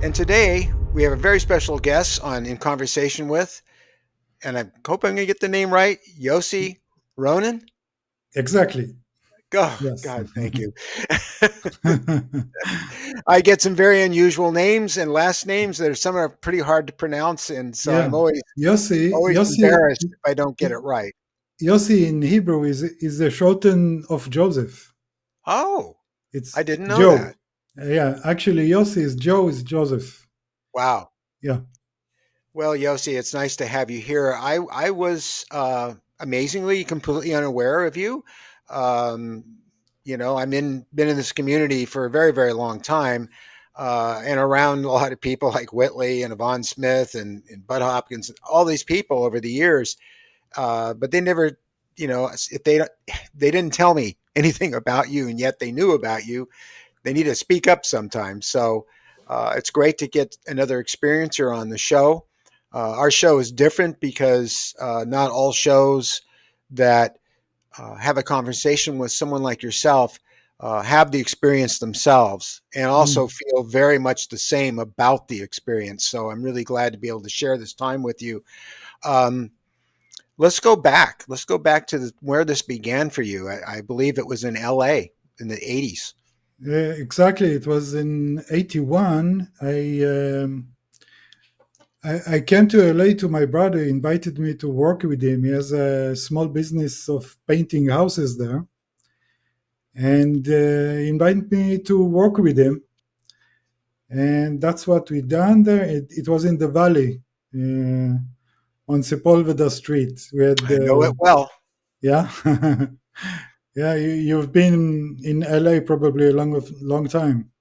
And today we have a very special guest on in conversation with, and I hope I'm going to get the name right, Yossi Ronen. Exactly. Oh, Yes. God, thank you. I get some very unusual names and last names that are some are pretty hard to pronounce, and so I'm Yeah. always Yossi, always Yossi, embarrassed if I don't get it right. Yossi in Hebrew is a shorten of Joseph. Oh, I It's didn't know that. Joe. Yeah, actually, Yossi is Joe is Joseph. Wow. Yeah. Well, Yossi, it's nice to have you here. I was amazingly completely unaware of you. Um, I'm been in this community for a very very long time, and around a lot of people like Whitley and Yvonne Smith and Bud Hopkins, all these people over the years. But they never, if they didn't tell me anything about you, and yet they knew about you. They need to speak up sometimes. So it's great to get another experiencer on the show. Our show is different because not all shows that have a conversation with someone like yourself have the experience themselves and also Mm. feel very much the same about the experience. So I'm really glad to be able to share this time with you. Um, let's go back. Let's go back to where this began for you. I believe it was in LA in the 80s. Exactly. It was in '81. I came to LA to my brother. He invited me to work with him. He has a small business of painting houses there, and he invited me to work with him. And that's what we done there. It was in the valley, on Sepulveda Street. We had, I know it well. yeah, yeah. You've been in LA probably a long time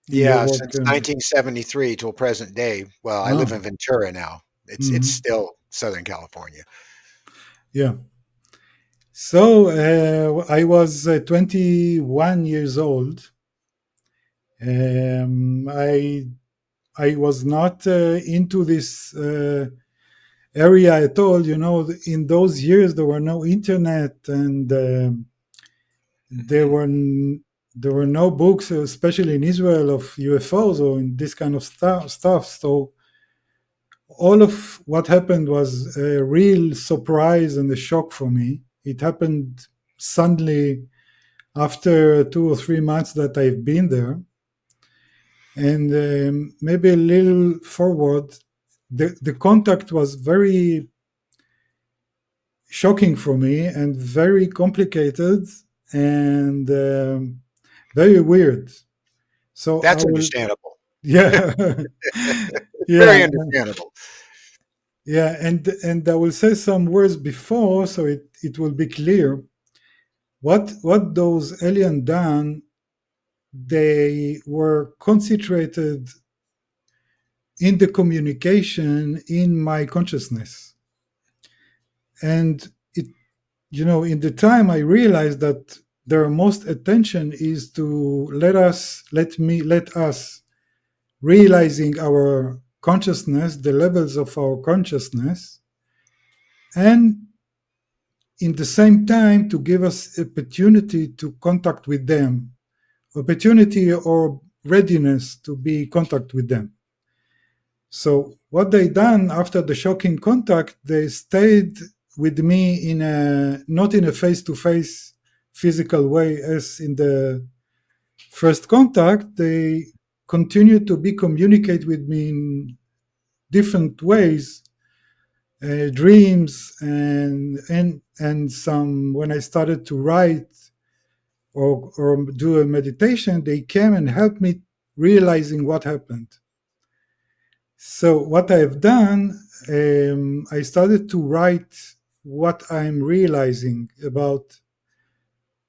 in your Yeah, work. since 1973 till present day. Well, I live Ah, in Ventura now. It's mhm, still Southern California. yeah. So I was 21 years old. Um, I I was not into this area at all. In those years there were no internet, and there were there were no books, especially in Israel, of UFOs or in this kind of stuff. So all of what happened was a real surprise and a shock for me. It happened suddenly after 2 or 3 months that I've been there. And maybe a little forward, the contact was very shocking for me and very complicated and very weird. So I That's will, understandable. yeah, Very yeah, understandable. yeah, and I will say some words before, so it will be clear what those alien done. They were concentrated in the communication in my consciousness, and it, in the time I realized that their most attention is to let us realizing our consciousness, the levels of our consciousness, and in the same time to give us opportunity to contact with them, opportunity or readiness to be contact with them. So what they done after the shocking contact, they stayed with me in a not in a face-to-face physical way as in the first contact. They continued to be communicate with me in different ways, dreams and some when I started to write or do a meditation, they came and helped me realizing what happened. So what I've done, I started to write what I'm realizing about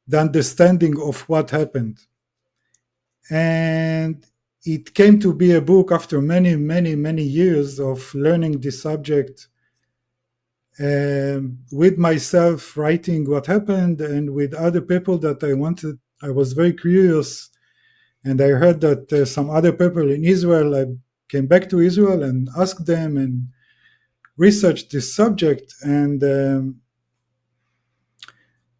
the understanding of what happened. And it came to be a book after many, many, many years of learning this subject, with myself writing what happened and with other people that I wanted. I was very curious, and I heard that some other people in Israel. I came back to Israel and asked them and researched this subject, and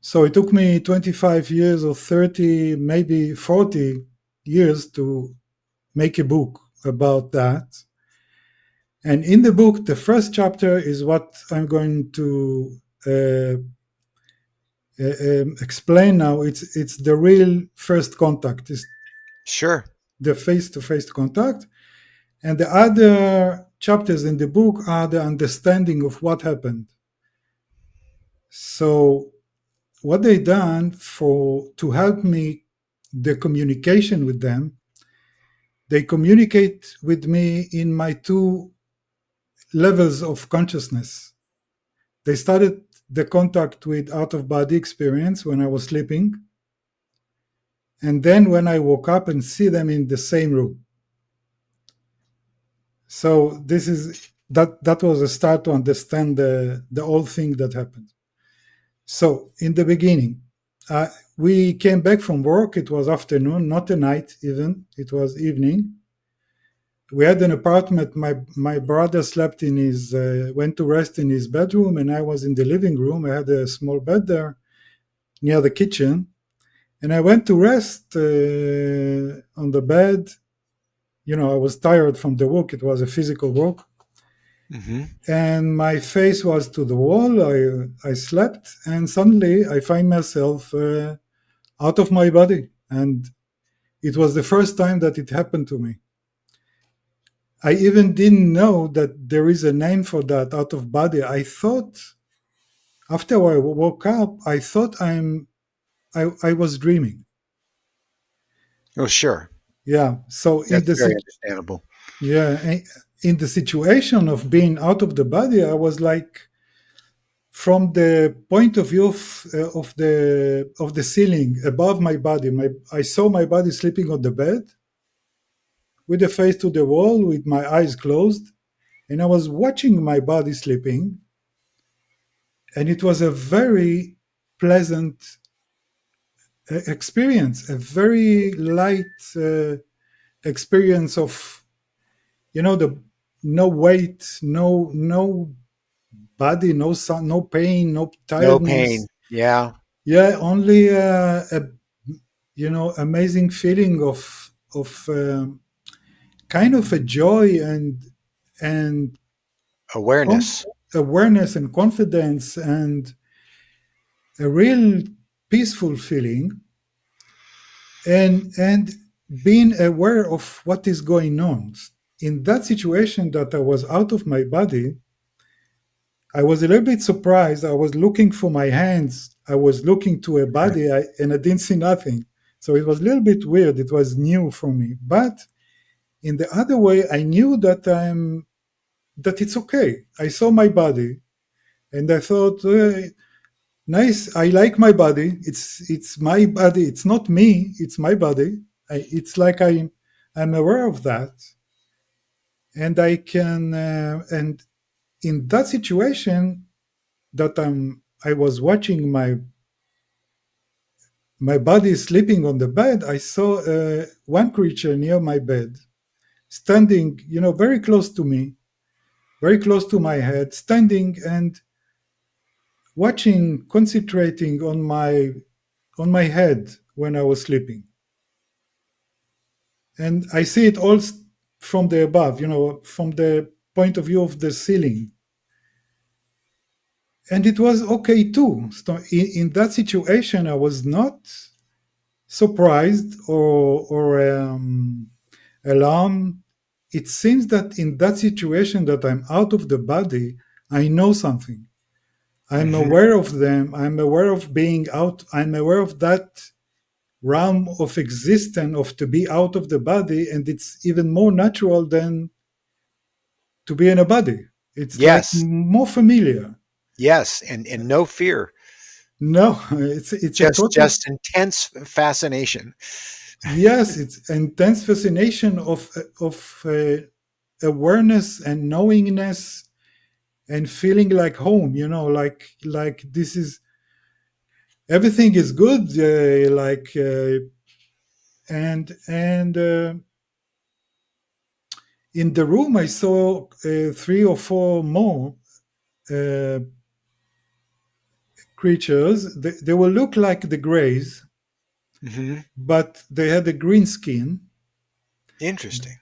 so it took me 25 years or 30, maybe 40 years to make a book about that. And in the book, the first chapter is what I'm going to explain now. It's the real first contact. It's Sure. the face-to-face contact, and the other chapters in the book are the understanding of what happened. So what they done for to help me the communication with them, they communicate with me in my two levels of consciousness. They started the contact with out of body experience when I was sleeping, and then when I woke up and see them in the same room. So this is that was a start to understand the whole thing that happened. So in the beginning, we came back from work. It was afternoon, not a night even. It was evening. We had an apartment. My brother slept in his went to rest in his bedroom, and I was in the living room. I had a small bed there near the kitchen, and I went to rest on the bed. I was tired from the work. It was a physical work, Hmm. and my face was to the wall. I slept, and suddenly I find myself out of my body, and it was the first time that it happened to me. I even didn't know that there is a name for that, out of body. I thought after I woke up, I thought I was dreaming. Oh, sure. Yeah. So That's very understandable. yeah, in the situation of being out of the body, I was like, from the point of view of the ceiling above my body. I saw my body sleeping on the bed with the face to the wall, with my eyes closed, and I was watching my body sleeping, and it was a very pleasant experience, a very light experience of the no weight, no body, no sun, no pain, no No pain. tiredness. Yeah. Yeah, only a amazing feeling of kind of a joy and Awareness. awareness and confidence and a real peaceful feeling, and being aware of what is going on in that situation that I was out of my body. I was a little bit surprised. I was looking for my hands. I was looking to a body, and I didn't see nothing. So it was a little bit weird. It was new for me. But in the other way, I knew that it's okay. I saw my body, and I thought, nice. I like my body. It's my body. It's not me. It's my body. It's like I'm aware of that, and I can. And in that situation, that I was watching my body sleeping on the bed, I saw one creature near my bed, standing, very close to me, very close to my head, standing and watching, concentrating on my head when I was sleeping. And I see it all from the above, from the point of view of the ceiling. And it was okay too. So in that situation, I was not surprised or alarmed. It seems that in that situation that I'm out of the body, I know something. I'm Hmm. aware of them. I'm aware of being out. I'm aware of that realm of existence of to be out of the body, and it's even more natural than to be in a body. It's like Yes. more familiar. Yes. And no fear. No, it's a total. Just intense fascination. Yes, it's intense fascination of awareness and knowingness and feeling like home. Like this is everything is good. And in the room, I saw three or four more uh, creatures. They will look like the Greys, Hmm. but they had a green skin. Interesting.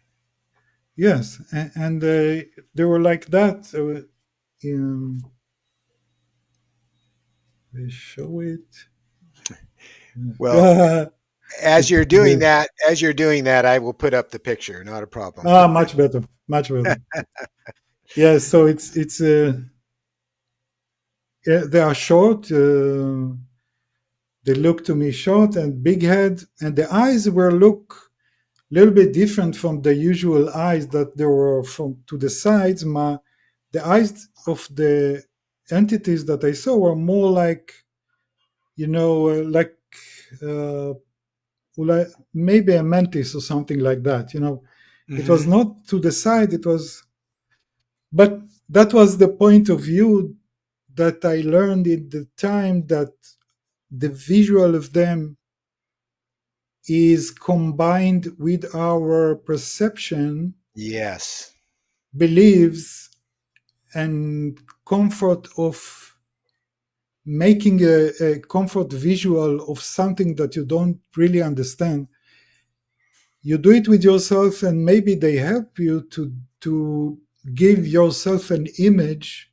yes, and they were like that. In, they show it. Well, The- as you're doing that, I will put up the picture. Not a problem. much better, much better. Yeah, so it's yeah, they are short. They look to me short and big head, and the eyes were look a little bit different from the usual eyes that there were from to the sides. The eyes of the entities that I saw were more like, like uh, maybe a mantis or something like that. It was Hmm. not to the side. It was, but that was the point of view that I learned in the time, that the visual of them is combined with our perception, Yes. beliefs, and comfort of making a comfort visual of something that you don't really understand. You do it with yourself, and maybe they help you to give yourself an image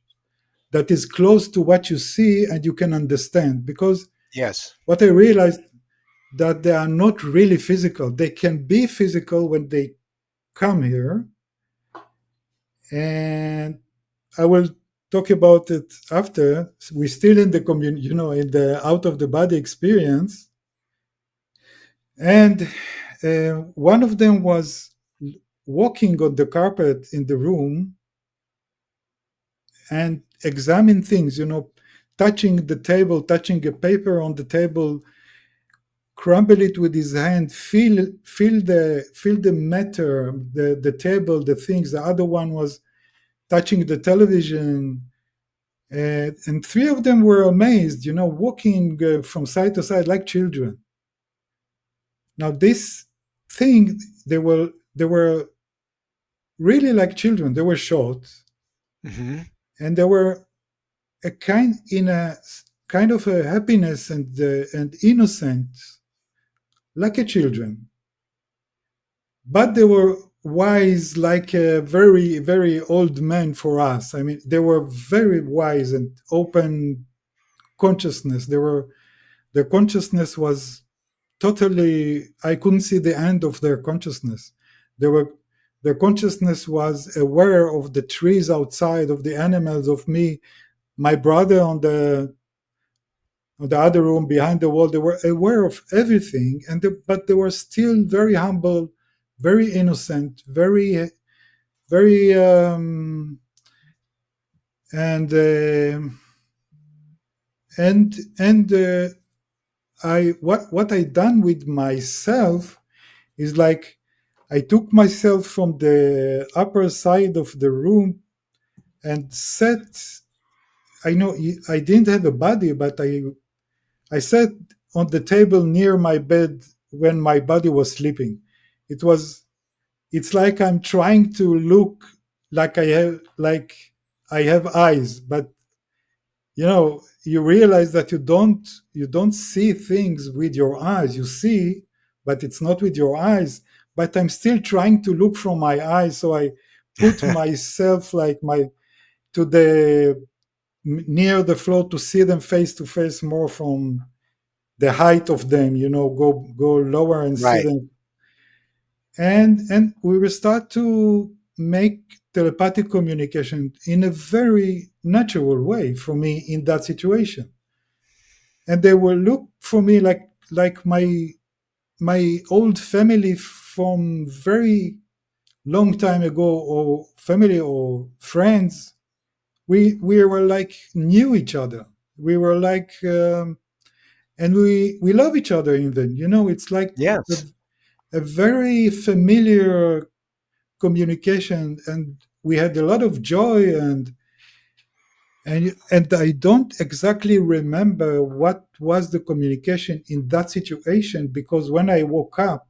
that is close to what you see and you can understand. Because Yes. what I realized, that they are not really physical. They can be physical when they come here, and I will talk about it after. We're still in the in the out of the body experience, and one of them was walking on the carpet in the room and examine things. Touching the table, touching a paper on the table, crumble it with his hand, feel the matter, the table, the things. The other one was touching the television. And three of them were amazed, walking from side to side like children. Now, this thing, they were really like children. They were short, Hmm. and they were a kind of a happiness and innocence, like a children. But they were wise, like a very very old man for us. I mean, they were very wise and open consciousness. Their consciousness was totally, I couldn't see the end of their consciousness. They were Their consciousness was aware of the trees outside, of the animals, of me, my brother on the other room behind the wall. They were aware of everything, but they were still very humble, very innocent, very very and and I what I done with myself is like, I took myself from the upper side of the room and sat. I know I didn't have a body, but I sat on the table near my bed when my body was sleeping. It was it's like I'm trying to look like I have eyes, but you realize that you don't see things with your eyes. You see, but it's not with your eyes. But I'm still trying to look from my eyes, so I put myself like my to the near the floor to see them face to face, more from the height of them. Go lower and see Right. them, and we will start to make telepathic communication in a very natural way for me in that situation. And they will look for me like my old family from very long time ago, or family or friends. We were like knew each other. We were like and we love each other. Even, it's like a, Yes. a very familiar communication, and we had a lot of joy. And I don't exactly remember what was the communication in that situation, because when I woke up,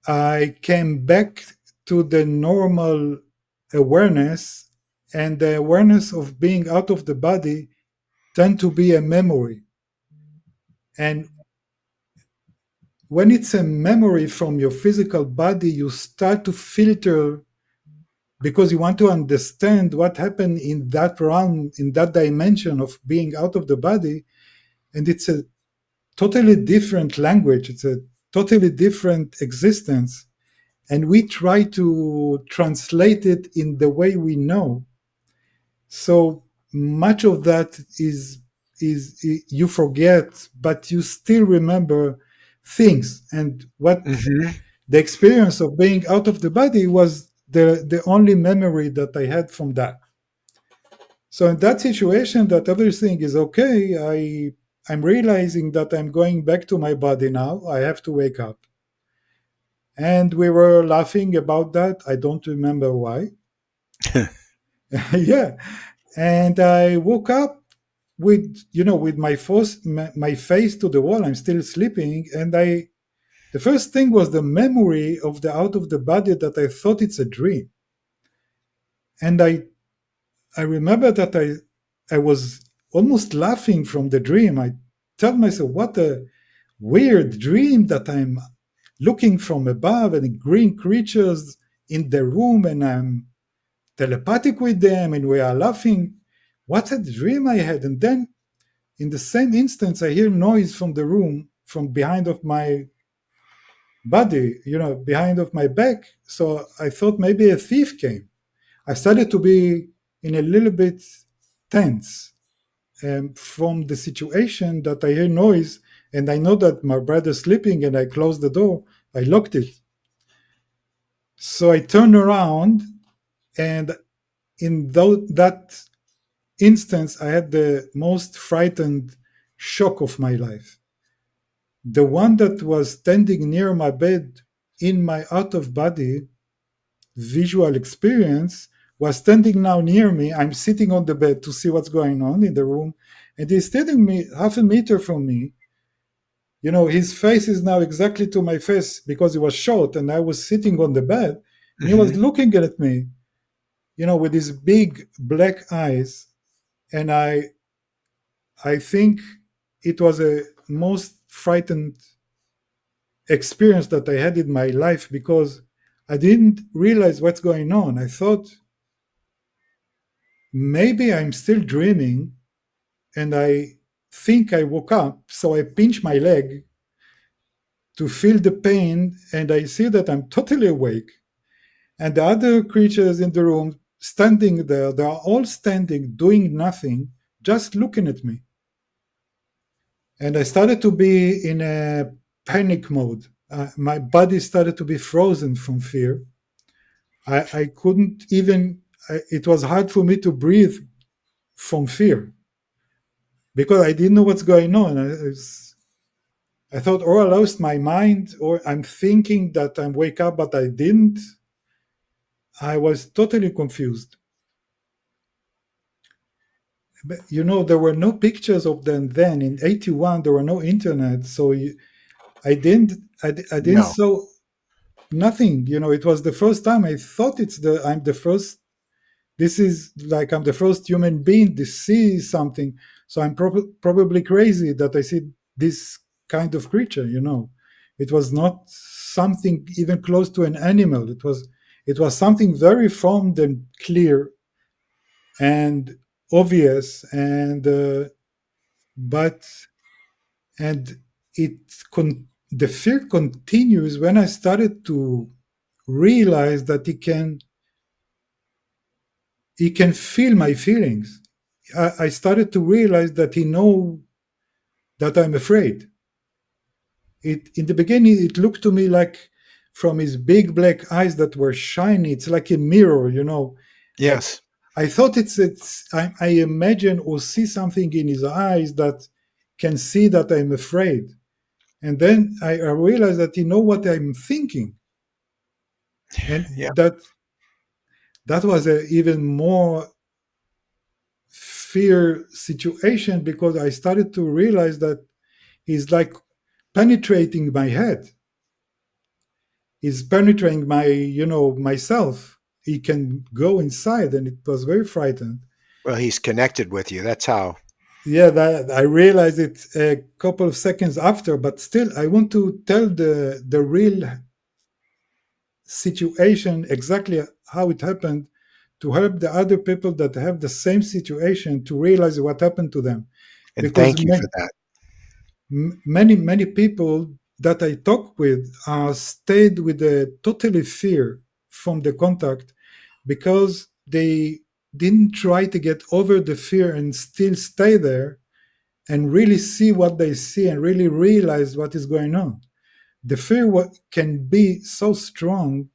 I came back to the normal awareness, and the awareness of being out of the body tend to be a memory. And when it's a memory from your physical body, you start to filter because you want to understand what happened in that realm, in that dimension of being out of the body. And it's a totally different language, it's a totally different existence. And we try to translate it in the way we know. So much of that is you forget, but you still remember things. And what Hmm. the experience of being out of the body was the only memory that I had from that. So in that situation, that everything is okay, I'm realizing that I'm going back to my body now. I have to wake up. And we were laughing about that. I don't remember why. Yeah. And I woke up with, with my face to the wall. I'm still sleeping. And the first thing was the memory of the out of the body that I thought it's a dream. And I remember that I was almost laughing from the dream. I tell myself, what a weird dream that I'm looking from above and green creatures in the room and I'm telepathic with them and we are laughing. What a dream I had. And then in the same instance, I hear noise from the room from behind of my body, behind of my back. So I thought maybe a thief came. I started to be in a little bit tense from the situation that I hear noise and I know that my brother's sleeping and I closed the door. I locked it. So I turned around and in that instance, I had the most frightened shock of my life. The one that was standing near my bed in my out of body visual experience was standing now near me. I'm sitting on the bed to see what's going on in the room, and he's standing me half a meter from me. His face is now exactly to my face because he was short, and I was sitting on the bed, and he was Hmm. looking at me, with his big black eyes, and I think it was a most frightened experience that I had in my life because I didn't realize what's going on. I thought maybe I'm still dreaming and I think I woke up. So I pinch my leg to feel the pain and I see that I'm totally awake. And the other creatures in the room standing there, they are all standing, doing nothing, just looking at me. And I started to be in a panic mode. My body started to be frozen from fear. I couldn't even, it was hard for me to breathe from fear because I didn't know what's going on. I thought, or I lost my mind, or I'm thinking that I wake up, but I didn't. I was totally confused. But, there were no pictures of them then. In '81, there were no internet, so I didn't. I didn't No. saw nothing. It was the first time I thought I'm the first. This is like I'm the first human being to see something. So I'm probably crazy that I see this kind of creature. It was not something even close to an animal. It was something very formed and clear and obvious but and it the fear continues when I started to realize that he can feel my feelings. I started to realize that he know that I'm afraid. It in the beginning it looked to me like from his big black eyes that were shiny. It's like a mirror. I Yes. I thought I imagine or see something in his eyes that can see that I'm afraid. And then I realized that he know what I'm thinking, and Yeah. that was a even more fear situation because I started to realize that he's like penetrating my head. He's penetrating myself. He can go inside, and it was very frightened. Well, he's connected with you. That's how. Yeah, that I realized it a couple of seconds after, but still, I want to tell the real situation exactly how it happened to help the other people that have the same situation to realize what happened to them, And because thank you for that. many people that I talk with stayed with a totally fear from the contact because they didn't try to get over the fear and still stay there and really see what they see and really realize what is going on. The fear can be so strong,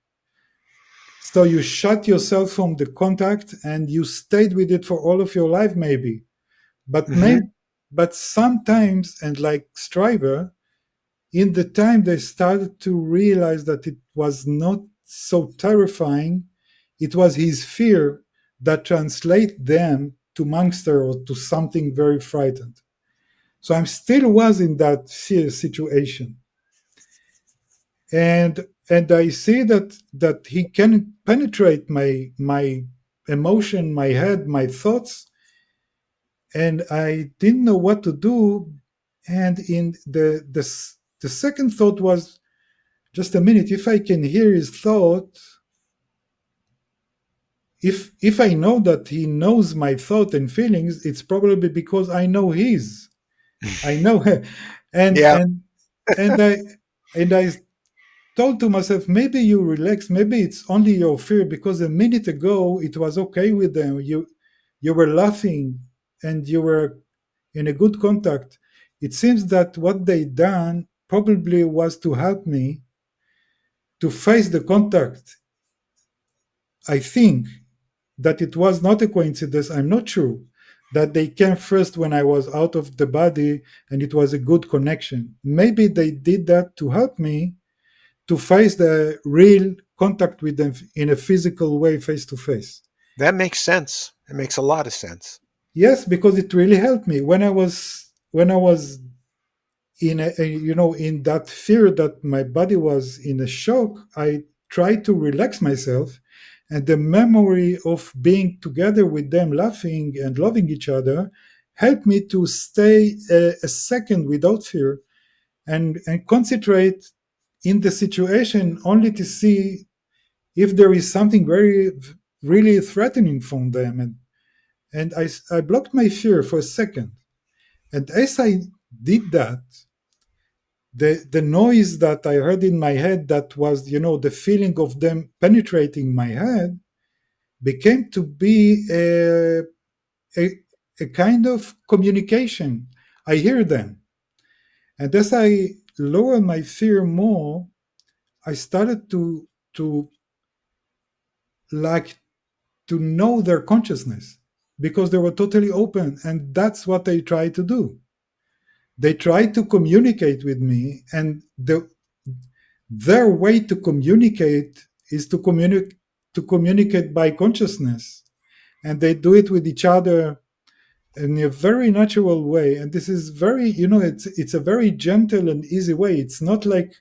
so you shut yourself from the contact and you stayed with it for all of your life, maybe. But Hmm. maybe, but sometimes, and like Striver, in the time they started to realize that it was not so terrifying, it was his fear that translate them to monster or to something very frightened. So I'm still was in that fear situation, and I see that he can penetrate my emotion, my head, my thoughts, and I didn't know what to do. And in the second thought was, just a minute, if I can hear his thought, if I know that he knows my thought and feelings, it's probably because I know his. I know and Yeah, and and I told to myself, maybe you relax, maybe it's only your fear, because a minute ago it was okay with them. You were laughing and you were in a good contact. It seems that what they done probably was to help me to face the contact. I think that it was not a coincidence. I'm not sure that they came first when I was out of the body and it was a good connection. Maybe they did that to help me to face the real contact with them in a physical way, face to face. that makes sense. It makes a lot of sense. Yes, because it really helped me when I was in that fear that my body was in a shock. I tried to relax myself, and the memory of being together with them, laughing and loving each other, helped me to stay a second without fear and concentrate in the situation only to see if there is something very really threatening from them. And I blocked my fear for a second, and as I did that, the noise that I heard in my head, that was the feeling of them penetrating my head, became to be a, a kind of communication. I hear them, and as I lower my fear more, I started to like to know their consciousness, because they were totally open, and that's what they try to do. They try to communicate with me, and their way to communicate is to communicate by consciousness, and they do it with each other in a very natural way. And this is very, it's a very gentle and easy way. It's not like,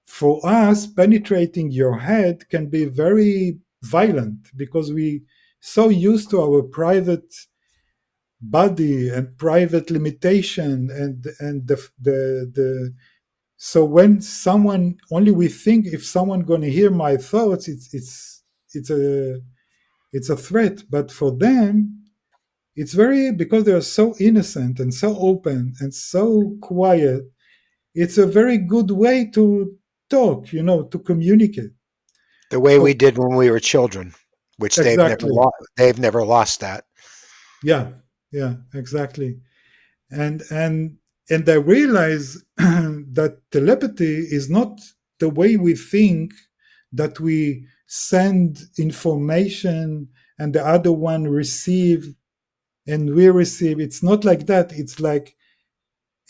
for us, penetrating your head can be very violent, because we so used to our private body and private limitation, and the so when someone, only we think, if someone going to hear my thoughts, it's a it's a threat. But for them, it's very, because they're so innocent and so open and so quiet, it's a very good way to talk, to communicate. The way we So did when we were children, which exactly. they've never lost that. Yeah, yeah, exactly. And and and I realize that telepathy is not the way we think, that we send information and the other one receive and we receive. It's not like that. It's like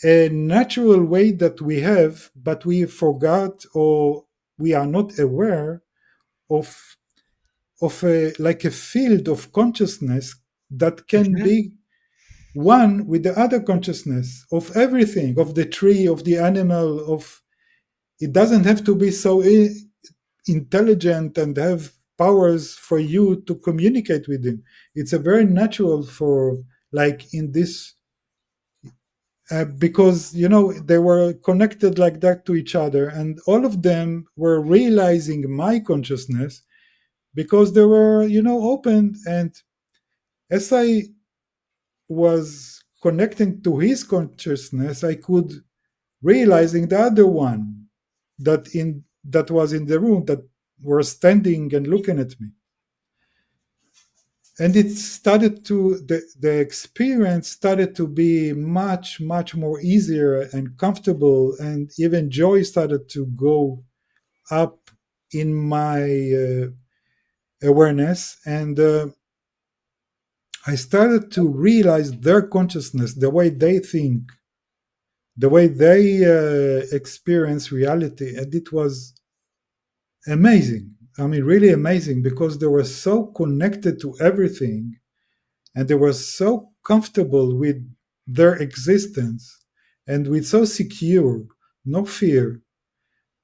a natural way that we have, but we forgot, or we are not aware of like a field of consciousness that can Hmm. be one with the other consciousness of everything, of the tree, of the animal. Of It doesn't have to be so intelligent and have powers for you to communicate with him. It's a very natural, for like in this. because they were connected like that to each other, and all of them were realizing my consciousness because they were open. And as I was connecting to his consciousness, I could realizing the other one that was in the room, that were standing and looking at me. And it started to the experience started to be much much more easier and comfortable, and even joy started to go up in my awareness. And I started to realize their consciousness, the way they think, the way they experience reality. And it was amazing. I mean, really amazing, because they were so connected to everything, and they were so comfortable with their existence, and with so secure, no fear,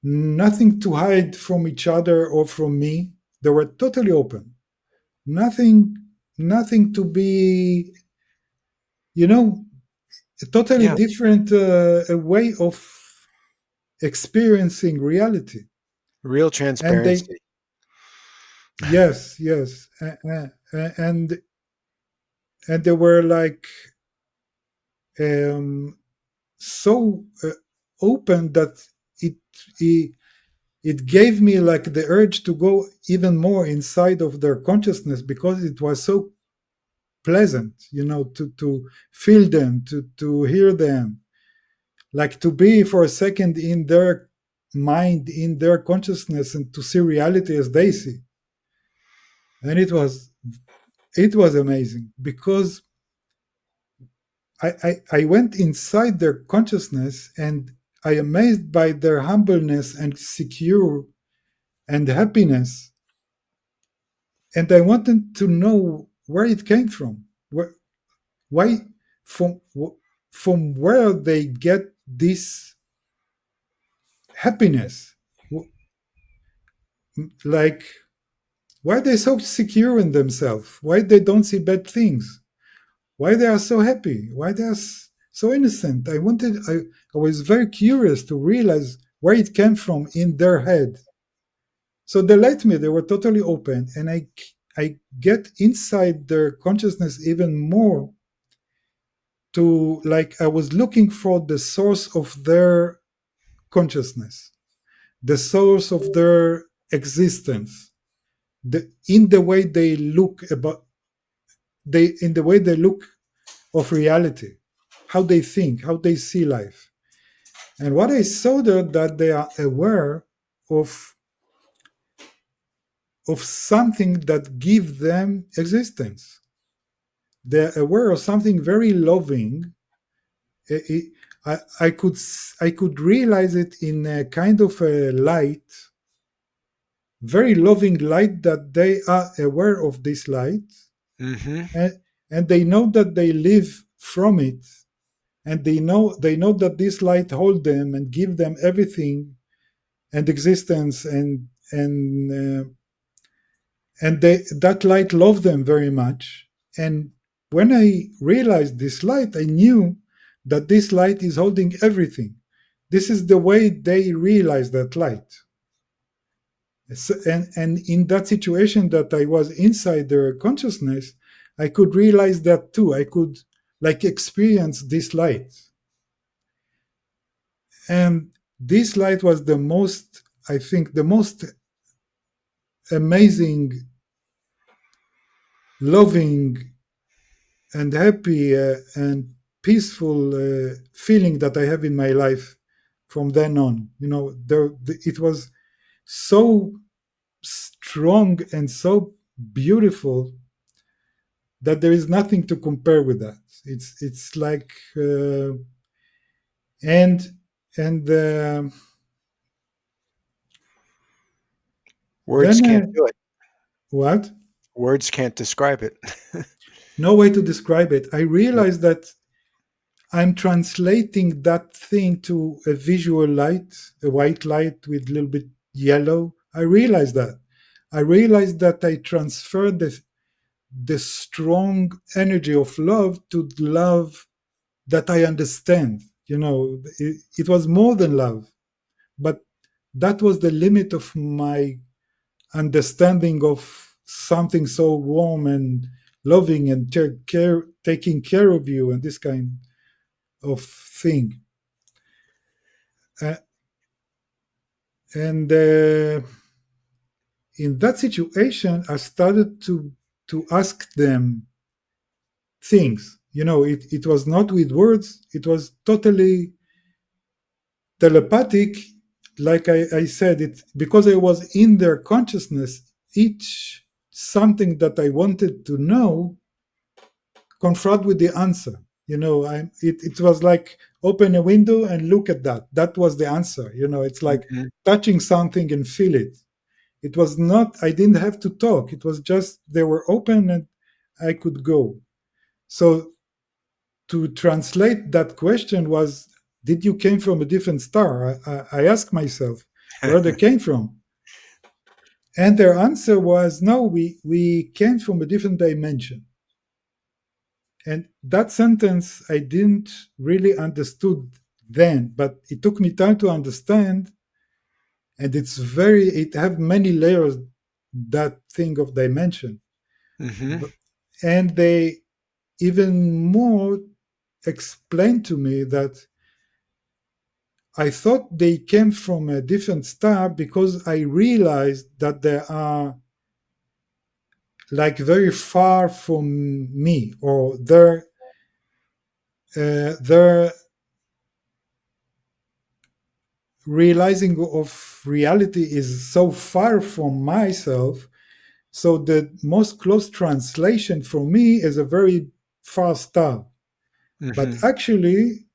nothing to hide from each other or from me. They were totally open. Nothing, nothing to be, you know, a totally Yeah. different a way of experiencing reality. Real And they, transparency. yes, yes, and they were like um, so open that it, it it gave me like the urge to go even more inside of their consciousness, because it was so pleasant, to feel them, to hear them, like to be for a second in their mind, in their consciousness, and to see reality as they see. And it was amazing, because I went inside their consciousness, and I amazed by their humbleness and secure and happiness. And I wanted to know where it came from. Why, from from where they get this happiness? Like, why they so secure in themselves? Why they don't see bad things? Why they are so happy? Why they are so innocent? I was very curious to realize where it came from in their head. So they let me. They were totally open, and I get inside their consciousness even more, to, like, I was looking for the source of their consciousness, the source of their existence, in the way they look about they in the way they look of reality, how they think, how they see life. And what I saw there, that they are aware of something that give them existence. They're aware of something very loving. I, I could realize it in a kind of a light, very loving light, that they are aware of this light, Hmm. and, and they know that they live from it, and they know that this light hold them and give them everything and existence, and that light loved them very much. And when I realized this light, I knew that this light is holding everything. This is the way they realize that light. So, and in that situation that I was inside their consciousness, I could realize that too. I could, like, experience this light. And this light was the most, I think, the most amazing, loving, and happy and peaceful feeling that I have in my life from then on. It was so strong and so beautiful that there is nothing to compare with that. It's like and and Words then can't do it. what? Words can't describe it. No way to describe it. I Yeah. realized that I'm translating that thing to a visual light, a white light with a little bit yellow. I realized that. I realized that I transferred the strong energy of love to love that I understand. It was more than love, but that was the limit of my understanding of something so warm and loving and taking care of you and this kind of thing. Uh, and In that situation, I started to ask them things. It was not with words. It was totally telepathic. Like I said, it because I was in their consciousness. Each something that I wanted to know, confront with the answer. It was like open a window and look at that. That was the answer. It's like Hmm. touching something and feel it. It was not, I didn't have to talk. It was just they were open and I could go. So to translate that question was, did you came from a different star? I asked myself where they came from. And their answer was, no, we came from a different dimension. And that sentence I didn't really understood then, but it took me time to understand. And it have many layers, that thing of dimension. Hmm. And they even more explained to me that I thought they came from a different star because I realized that they are like very far from me, or their realizing of reality is so far from myself. So the most close translation for me is a very far star, but Hmm. actually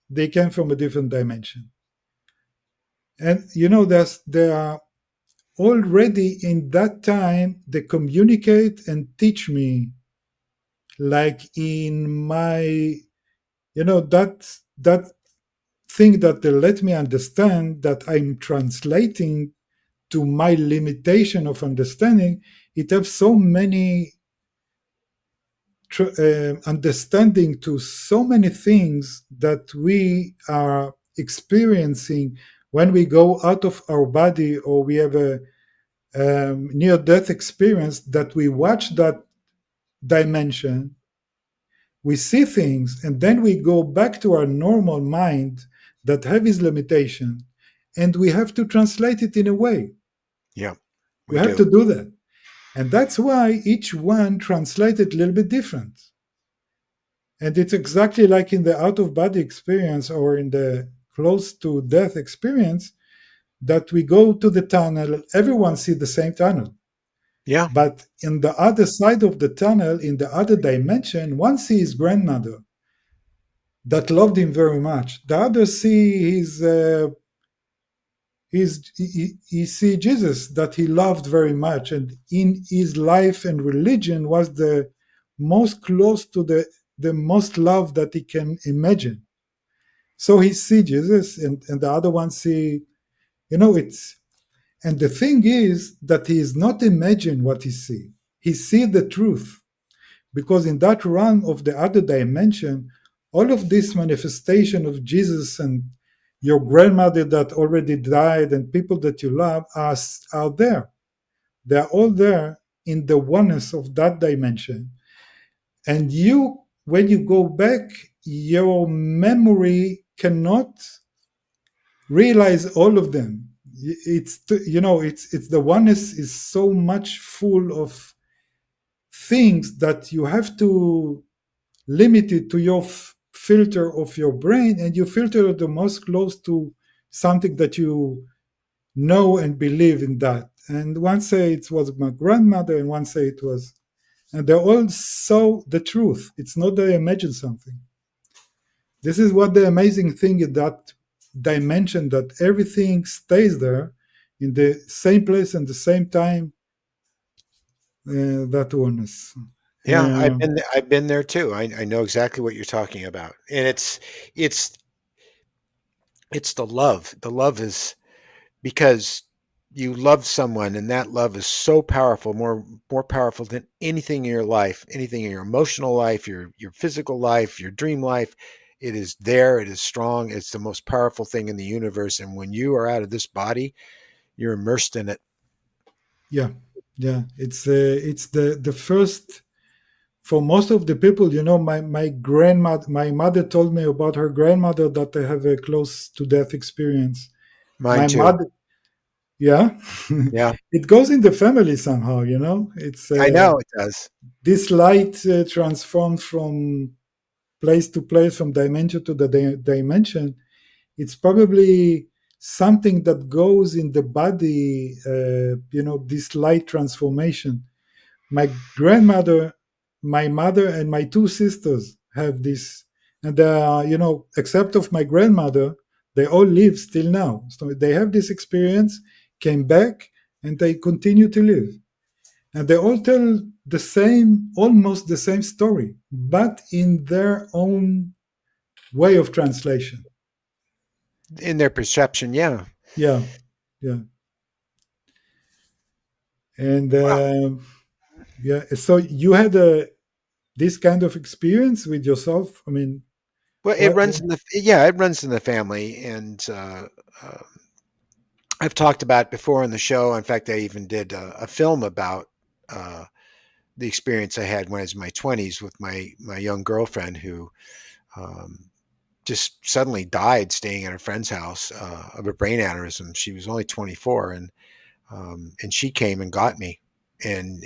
they came from a different dimension. And there are already in that time they communicate and teach me, like in my, that thing that they let me understand that I'm translating to my limitation of understanding. It has so many understanding to so many things that we are experiencing when we go out of our body, or we have a near death experience, that we watch that dimension, we see things, and then we go back to our normal mind that have its limitation, and we have to translate it in a way. Yeah, We we have do. to do that. And that's why each one translated a little bit different. And it's exactly like in the out of body experience or in the close to death experience, that we go to the tunnel, everyone see the same tunnel. Yeah. But in the other side of the tunnel, in the other dimension, one sees his grandmother that loved him very much. The other see he see Jesus that he loved very much, and in his life and religion was the most close to the most love that he can imagine. So he see Jesus, and the other one see, it's, and the thing is that he is not imagine what he see. He see the truth, because in that realm of the other dimension, all of this manifestation of Jesus and your grandmother that already died and people that you love are there. They are all there in the oneness of that dimension. And you, when you go back, your memory cannot realize all of them. It's the oneness is so much full of things that you have to limit it to your filter of your brain, and you filter the most close to something that you know and believe in that. And one say it was my grandmother, and one say it was, and they're all so the truth. It's not that I imagine something. This is what the amazing thing in that dimension, that everything stays there in the same place and the same time. That oneness. Yeah, I've been there too. I know exactly what you're talking about. And it's it's the love. The love is because you love someone, and that love is so powerful, more powerful than anything in your life, anything in your emotional life, your physical life, your dream life. It is there. It is strong. It's the most powerful thing in the universe. And when you are out of this body, you're immersed in it. Yeah, yeah. It's the first for most of the people. My grandmother, my mother told me about her grandmother that they have a close to death experience. Mine My too. mother, yeah, Yeah, it goes in the family somehow. It's I know it does. this light transforms from place to place, from dimension to the dimension. It's probably something that goes in the body. This light transformation. My grandmother, my mother, and my two sisters have this, and except of my grandmother, they all live still now. So they have this experience, came back, and they continue to live, and they all tell the same, almost the same story, but in their own way of translation. In their perception, yeah. Yeah, yeah, and Wow. yeah. So you had this kind of experience with yourself. I mean, Well, it what? runs in the yeah, it runs in the family, and uh, I've talked about it before on the show. In fact, I even did a film about uh, the experience I had when I was in my 20s with my young girlfriend who um, just suddenly died staying at a friend's house of a brain aneurysm. She was only 24, and she came and got me, and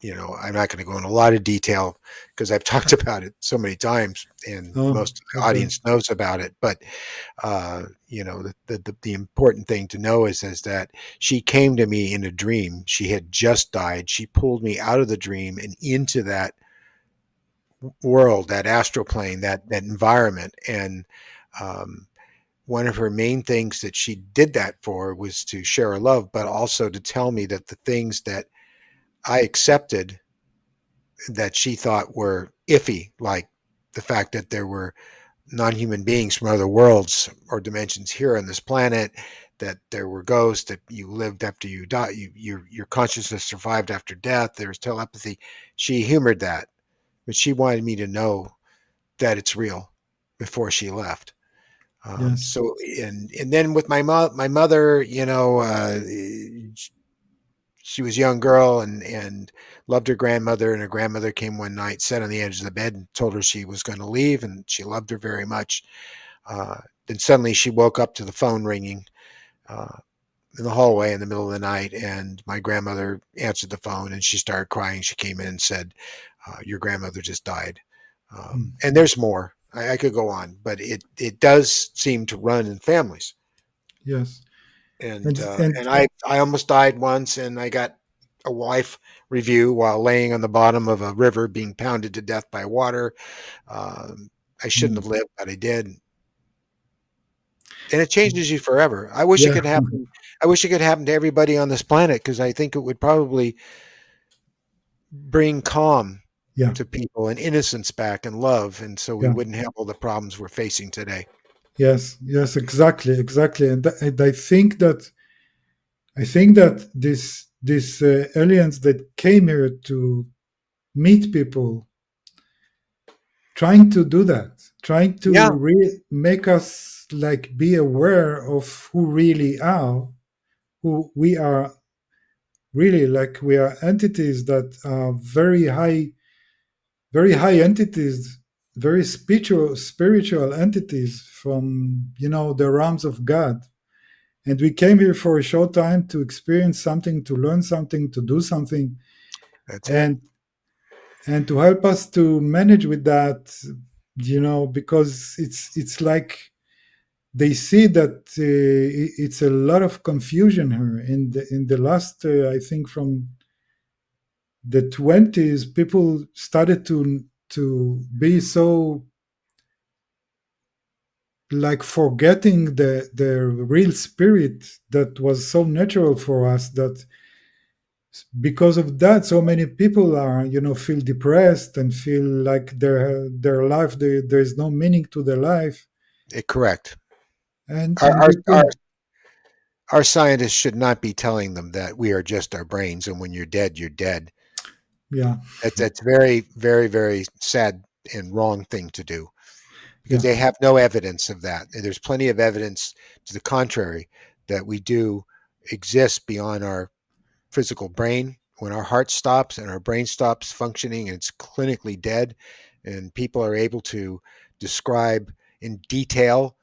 I'm not going to go into a lot of detail because I've talked about it so many times, and Oh, most of the okay. audience knows about it. But the important thing to know is that she came to me in a dream. She had just died. She pulled me out of the dream and into that world, that astral plane, that environment, and um, one of her main things that she did that for was to share her love, but also to tell me that the things that I accepted that she thought were iffy, like the fact that there were non-human beings from other worlds or dimensions here on this planet, that there were ghosts, that you lived after you died, your consciousness survived after death, there was telepathy. She humored that, but she wanted me to know that it's real before she left. Yes. So and then with my mother, she was a young girl and loved her grandmother, and her grandmother came one night, sat on the edge of the bed, and told her she was going to leave, and she loved her very much. Uh, then suddenly she woke up to the phone ringing uh, in the hallway in the middle of the night, and my grandmother answered the phone, and she started crying. She came in and said, "Your grandmother just died." Mm. And there's more. I could go on, but it does seem to run in families. Yes. And And and I almost died once, and I got a wife review while laying on the bottom of a river being pounded to death by water. I shouldn't mm, have lived, but I did, and it changes you forever. I wish it yeah, could happen. I wish it could happen to everybody on this planet because I think it would probably bring calm yeah, to people and innocence back and love, and so we yeah. wouldn't have all the problems we're facing today. Yes, yes, exactly, exactly. And I think that these aliens that came here to meet people, trying to do that, trying Yeah, to make us like be aware of who really are, who we are really, like we are entities that are very high entities, very spiritual entities from the realms of God. And we came here for a short time to experience something, to learn something, to do something, that's it. and to help us to manage with that. Because it's like they see that it's a lot of confusion here in the last, I think, from the 20s. People started to be so, like, forgetting the real spirit that was so natural for us, that because of that so many people are, feel depressed and feel like their life, there is no meaning to their life. Correct. and Our, and our we our can. our scientists should not be telling them that we are just our brains, and when you're dead, you're dead. Yeah, That's very, very, very sad and wrong thing to do because yeah, they have no evidence of that. And there's plenty of evidence to the contrary that we do exist beyond our physical brain. When our heart stops and our brain stops functioning and it's clinically dead, and people are able to describe in detail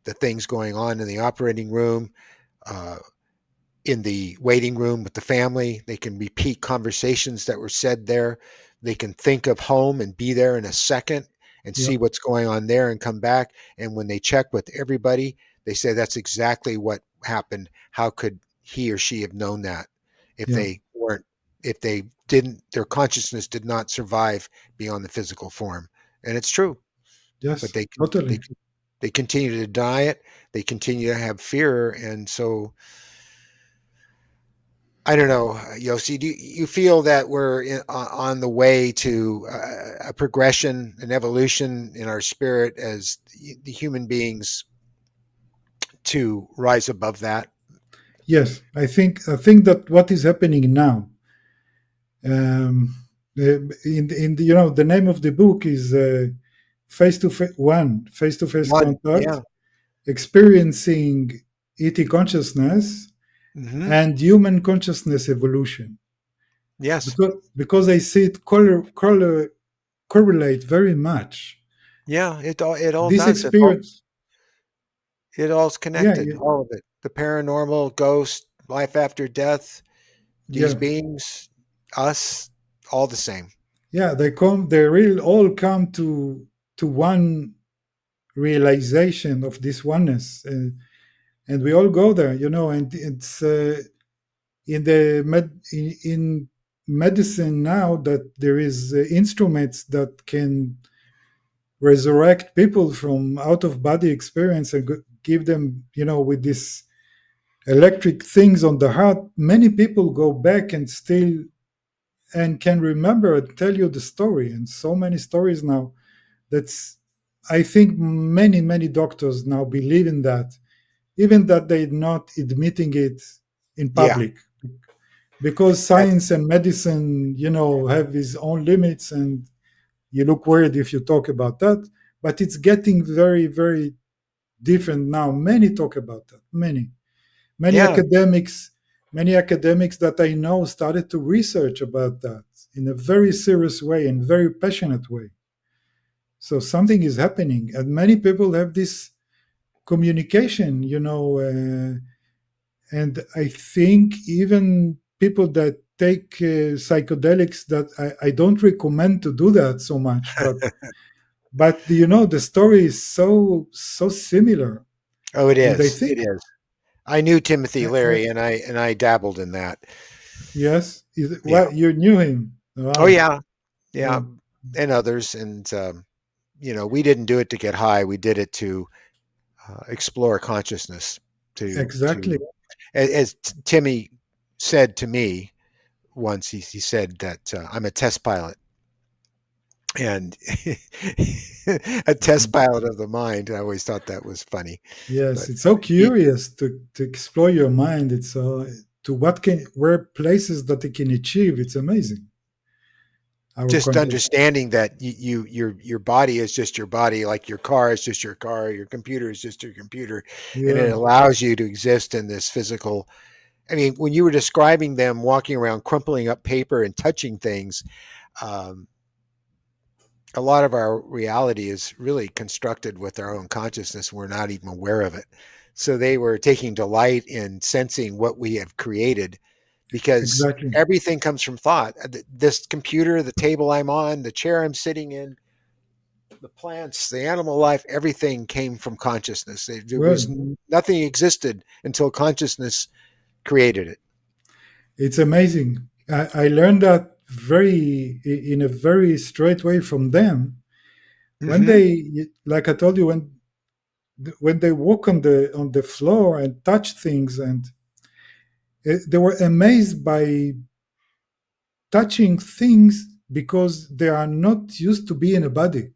the things going on in the operating room, uh, in the waiting room with the family. They can repeat conversations that were said there. They can think of home and be there in a second and yeah, see what's going on there and come back. And when they check with everybody, they say that's exactly what happened. How could he or she have known that if yeah. they weren't, if they didn't, their consciousness did not survive beyond the physical form? And it's true, but Yes, they can, totally. they continue to deny it. They continue to have fear. And so I don't know, Yossi. Do you feel that we're on the way to a progression, an evolution in our spirit as the human beings to rise above that? Yes, I think that what is happening now, in the, the name of the book is face to face One, contact, yeah, experiencing ET consciousness hmm, and human consciousness evolution. yes, Because I see it correlate very much. yeah. It all This does. experience, It all's yeah, connected. All of it. The paranormal, ghost, life after death. These yeah, beings, us, all the same. yeah, they really all come to one realization of this oneness, and we all go there, and it's in medicine now that there is instruments that can resurrect people from out of body experience and give them, with this electric things on the heart. Many people go back and still and can remember and tell you the story, and so many stories now. That's, I think, many doctors now believe in that, even that they're not admitting it in Yeah, public, because that's science and medicine, have its own limits, and you look weird if you talk about that. But it's getting very different now. Many talk about that. Many yeah, academics, many academics that I know started to research about that in a very serious way and very passionate way. So something is happening, and many people have this communication, and I think even people that take psychedelics, that I don't recommend to do that so much, but the story is so similar, oh, it and I is. It think, is. I knew Timothy uh, uh, Leary, and I dabbled in that. yes, Yeah. well, you knew him. Oh Wow. yeah, yeah, Yeah, and others. And we didn't do it to get high. We did it to explore consciousness. exactly. As Timmy said to me once, he said that I'm a test pilot, and a test pilot of the mind. I always thought that was funny, Yes, but it's so he, curious to explore your mind. It's to what can where places that it can achieve. It's amazing. Our just con- understanding that your body is just your body, like your car is just your car, your computer is just your computer, and it yeah, allows you to exist in this physical. I mean, when you were describing them walking around crumpling up paper and touching things, um, a lot of our reality is really constructed with our own consciousness. We're not even aware of it. So they were taking delight in sensing what we have created, because exactly. everything comes from thought. This computer, the table I'm on, the chair I'm sitting in, the plants, the animal life, everything came from consciousness. There was Well, nothing existed until consciousness created it. it's amazing. I learned that in a very straight way from them when Hmm. they, like I told you, when they walk on the floor and touch things, and they were amazed by touching things because they are not used to be in a body.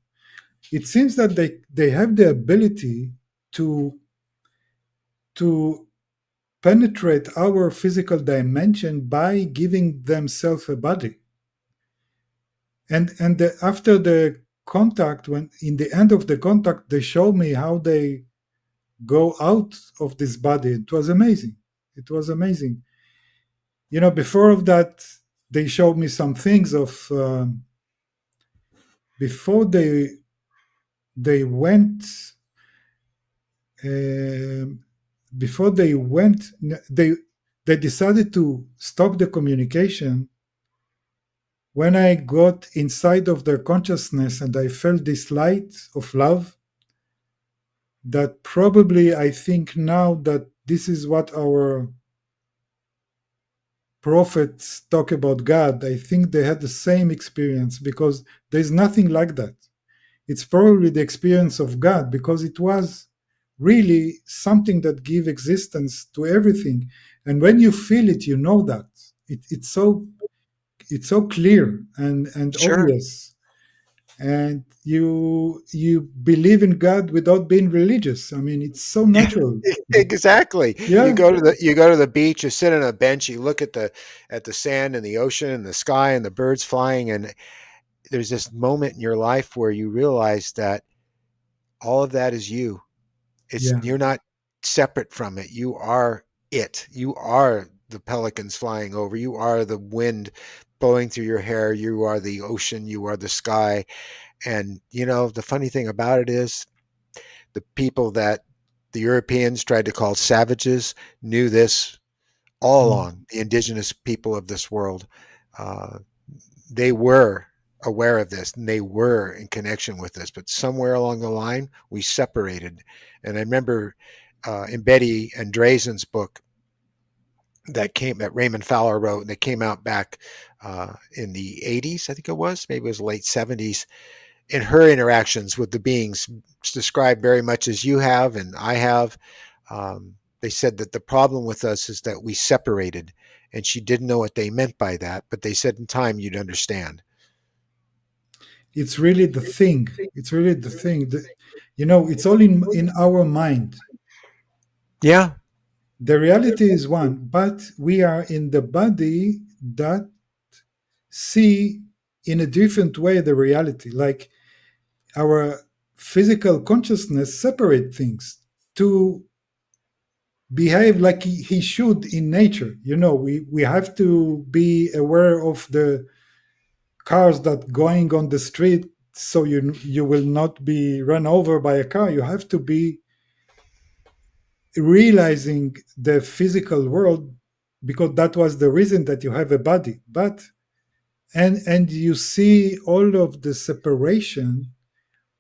It seems that they have the ability to to penetrate our physical dimension by giving themselves a body. And after the contact, when in the end of the contact, they show me how they go out of this body. It was amazing. It was amazing. Before of that, they showed me some things of before they went um before they went they decided to stop the communication. When I got inside of their consciousness and I felt this light of love, that probably I think now that this is what our prophets talk about God. I think they had the same experience, because there's nothing like that. It's probably the experience of God, because it was really something that gave existence to everything. And when you feel it, you know that it's so clear and Sure. obvious, and you believe in God without being religious. I mean, it's so natural. Exactly. Yeah, You go to the beach, you sit on a bench, you look at the sand and the ocean and the sky and the birds flying, and there's this moment in your life where you realize that all of that is you. It's yeah. you're not separate from it. You are it. You are the pelicans flying over. You are the wind blowing through your hair. You are the ocean. You are the sky. And the funny thing about it is the people that the Europeans tried to call savages knew this all Mm. along. The indigenous people of this world, uh, they were aware of this and they were in connection with this, but somewhere along the line we separated. And I remember in Betty and Drazen's book that Raymond Fowler wrote, and that came out back in the 80s, I think it was, maybe it was late 70s. In her interactions with the beings, described very much as you have and I have, they said that the problem with us is that we separated, and she didn't know what they meant by that, but they said in time you'd understand. It's really the thing. It's really the thing. It's all in our mind. Yeah, The reality is one, but we are in the body that see in a different way the reality. Like our physical consciousness separate things to behave like he should in nature. We have to be aware of the cars that going on the street, so you will not be run over by a car. You have to be realizing the physical world, because that was the reason that you have a body. But and you see all of the separation,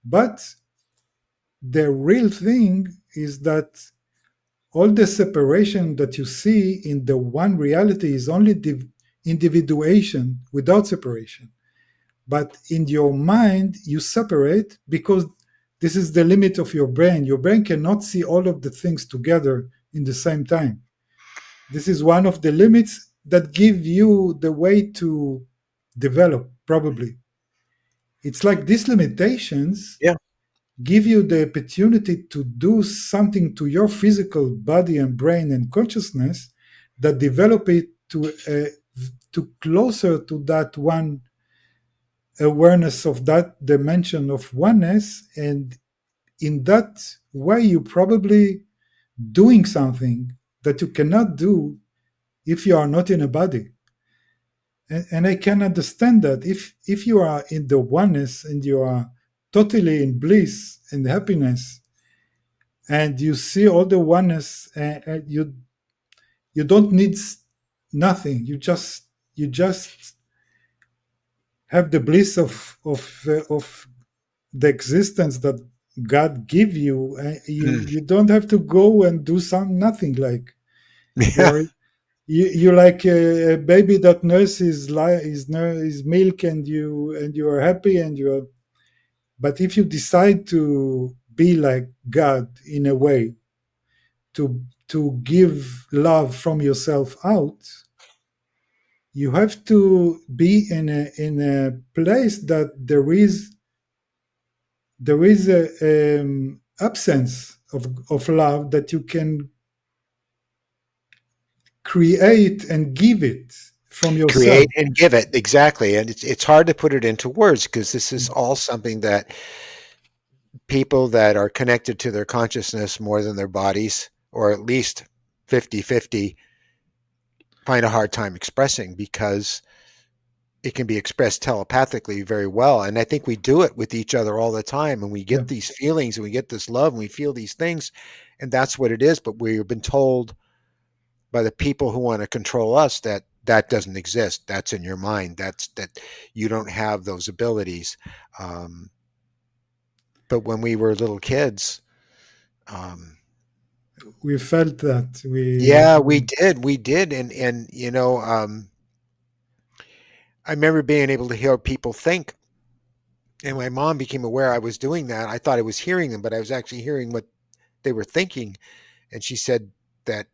but the real thing is that all the separation that you see in the one reality is only individuation without separation. But in your mind, you separate, because this is the limit of your brain. Your brain cannot see all of the things together in the same time. This is one of the limits that give you the way to develop, probably. It's like these limitations yeah. give you the opportunity to do something to your physical body and brain and consciousness that develop it to closer to that one awareness of that dimension of oneness. And in that way, you probably doing something that you cannot do if you are not in a body. And I can understand that if you are in the oneness and you are totally in bliss and happiness, and you see all the oneness, and you don't need nothing. You just have the bliss of the existence that God give you. You don't have to go and do some nothing. Like Yeah. you're you like a baby that nurses is milk, and you are happy, and you're. But if you decide to be like God in a way, to give love from yourself out, you have to be in a place that there is a absence of love, that you can create and give it from Create yourself. and give it, exactly, and it's hard to put it into words because this is all something that people that are connected to their consciousness more than their bodies, or at least 50-50, find a hard time expressing because it can be expressed telepathically very well. And I think we do it with each other all the time. And we Yeah, get these feelings and we get this love and we feel these things. And that's what it is. But we've been told by the people who want to control us that that doesn't exist. That's in your mind. That's that you don't have those abilities. Um, but when we were little kids, um, we felt that yeah, we did. And, I remember being able to hear people think. And my mom became aware I was doing that. I thought I was hearing them, but I was actually hearing what they were thinking. And she said that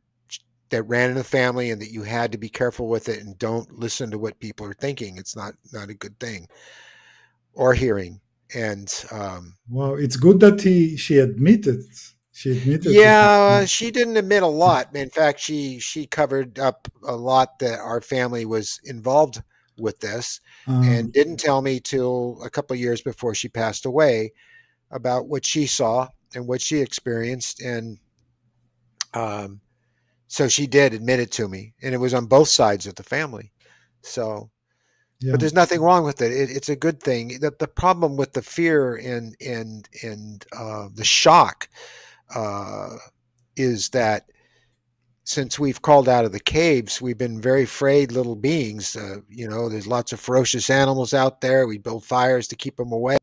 that ran in the family and that you had to be careful with it and don't listen to what people are thinking. It's not a good thing or hearing. And Wow, it's good that he she admitted that. yeah, she didn't admit a lot. In fact, she covered up a lot that our family was involved with this and Um, didn't tell me till a couple of years before she passed away about what she saw and what she experienced. And um, so she did admit it to me, and it was on both sides of the family. So, but yeah, there's nothing wrong with it. It's a good thing. The problem with the fear and the shock uh, is that since we've crawled out of the caves, we've been very afraid little beings. There's lots of ferocious animals out there. We build fires to keep them away.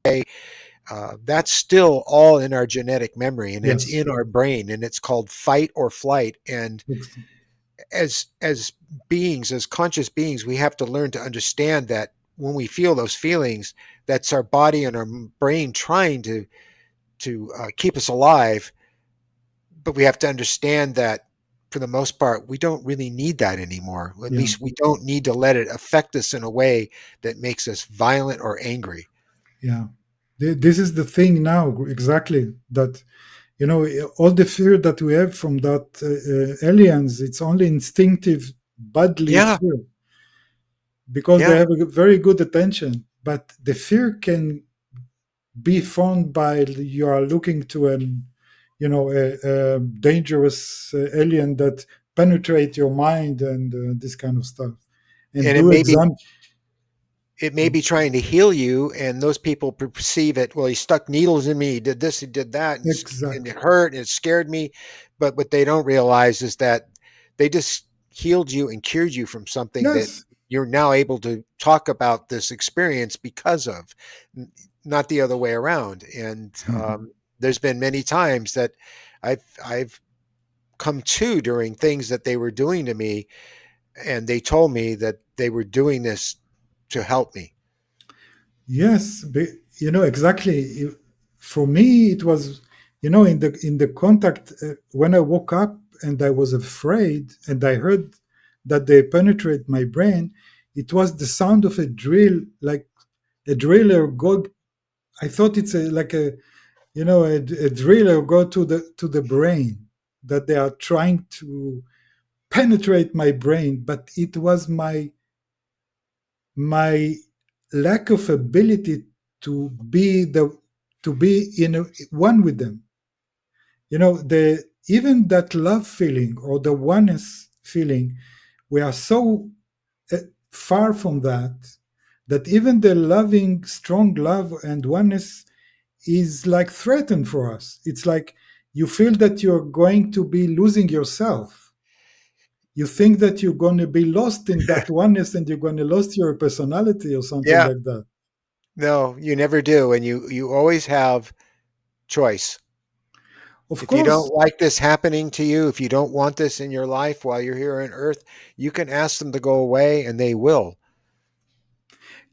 That's still all in our genetic memory, and it's yes, in our brain, and it's called fight or flight. And ex- as beings, as conscious beings, we have to learn to understand that when we feel those feelings, that's our body and our brain trying to keep us alive. But we have to understand that for the most part, we don't really need that anymore. At yeah, least we don't need to let it affect us in a way that makes us violent or angry. yeah. This is the thing now, exactly that all the fear that we have from that aliens, it's only instinctive, badly Yeah, fear because they yeah. have a very good attention. But the fear can be found by you are looking to an a dangerous alien that penetrate your mind and this kind of stuff and And do exam it may be trying to heal you, and those people perceive it. Well, he stuck needles in me. He did this. He did that, and it exactly. hurt and it scared me. But what they don't realize is that they just healed you and cured you from something that Yes. you're now able to talk about this experience because of, not the other way around. And there's been many times that I've come to during things that they were doing to me, and they told me that they were doing this to help me. Yes, exactly. For me, it was, in the contact when I woke up and I was afraid, and I heard that they penetrate my brain. It was the sound of a drill, like a driller go. I thought it's a driller go to the brain, that they are trying to penetrate my brain, but it was my lack of ability to be the to be in one with them. The even that love feeling or the oneness feeling, we are so uh, far from that, that even the loving strong love and oneness is like threatened for us. It's like you feel that you're going to be losing yourself. You think that you're going to be lost in that oneness and you're going to lose your personality or something Yeah. like that. No, you never do, and you always have choice. Of If you don't course, like this happening to you, if you don't want this in your life while you're here on earth, you can ask them to go away and they will.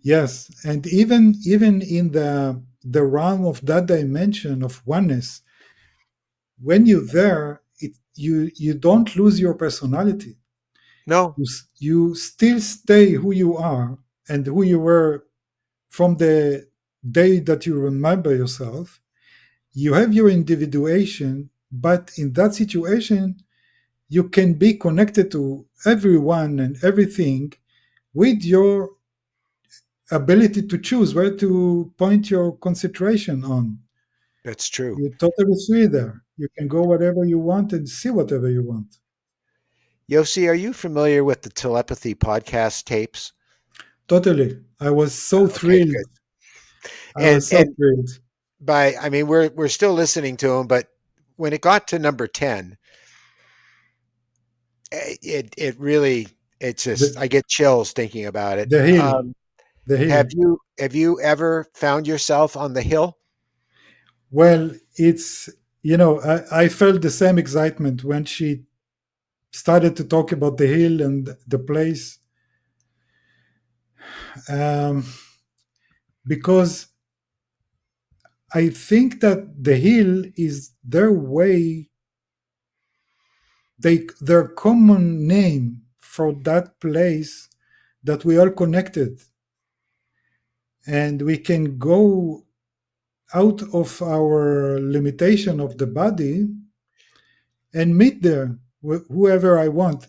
yes, and even in the realm of that dimension of oneness, when you're there, you don't lose your personality. No. You still stay who you are and who you were from the day that you remember yourself. You have your individuation, but in that situation, you can be connected to everyone and everything with your ability to choose where to point your concentration on. That's true. You're totally free there. You can go whatever you want and see whatever you want. Yossi, are you familiar with the telepathy podcast tapes? Totally. I was so Okay, thrilled. good. I was so And thrilled. I mean, we're still listening to them, but when it got to number 10, it really, it's just, The I get chills thinking about it. the hill. The hill. Have you ever found yourself on the hill? Well, it's I felt the same excitement when she started to talk about the hill and the place, um, because I think that the hill is their way, their common name for that place that we all connected, and we can go out of our limitation of the body and meet there whoever I want.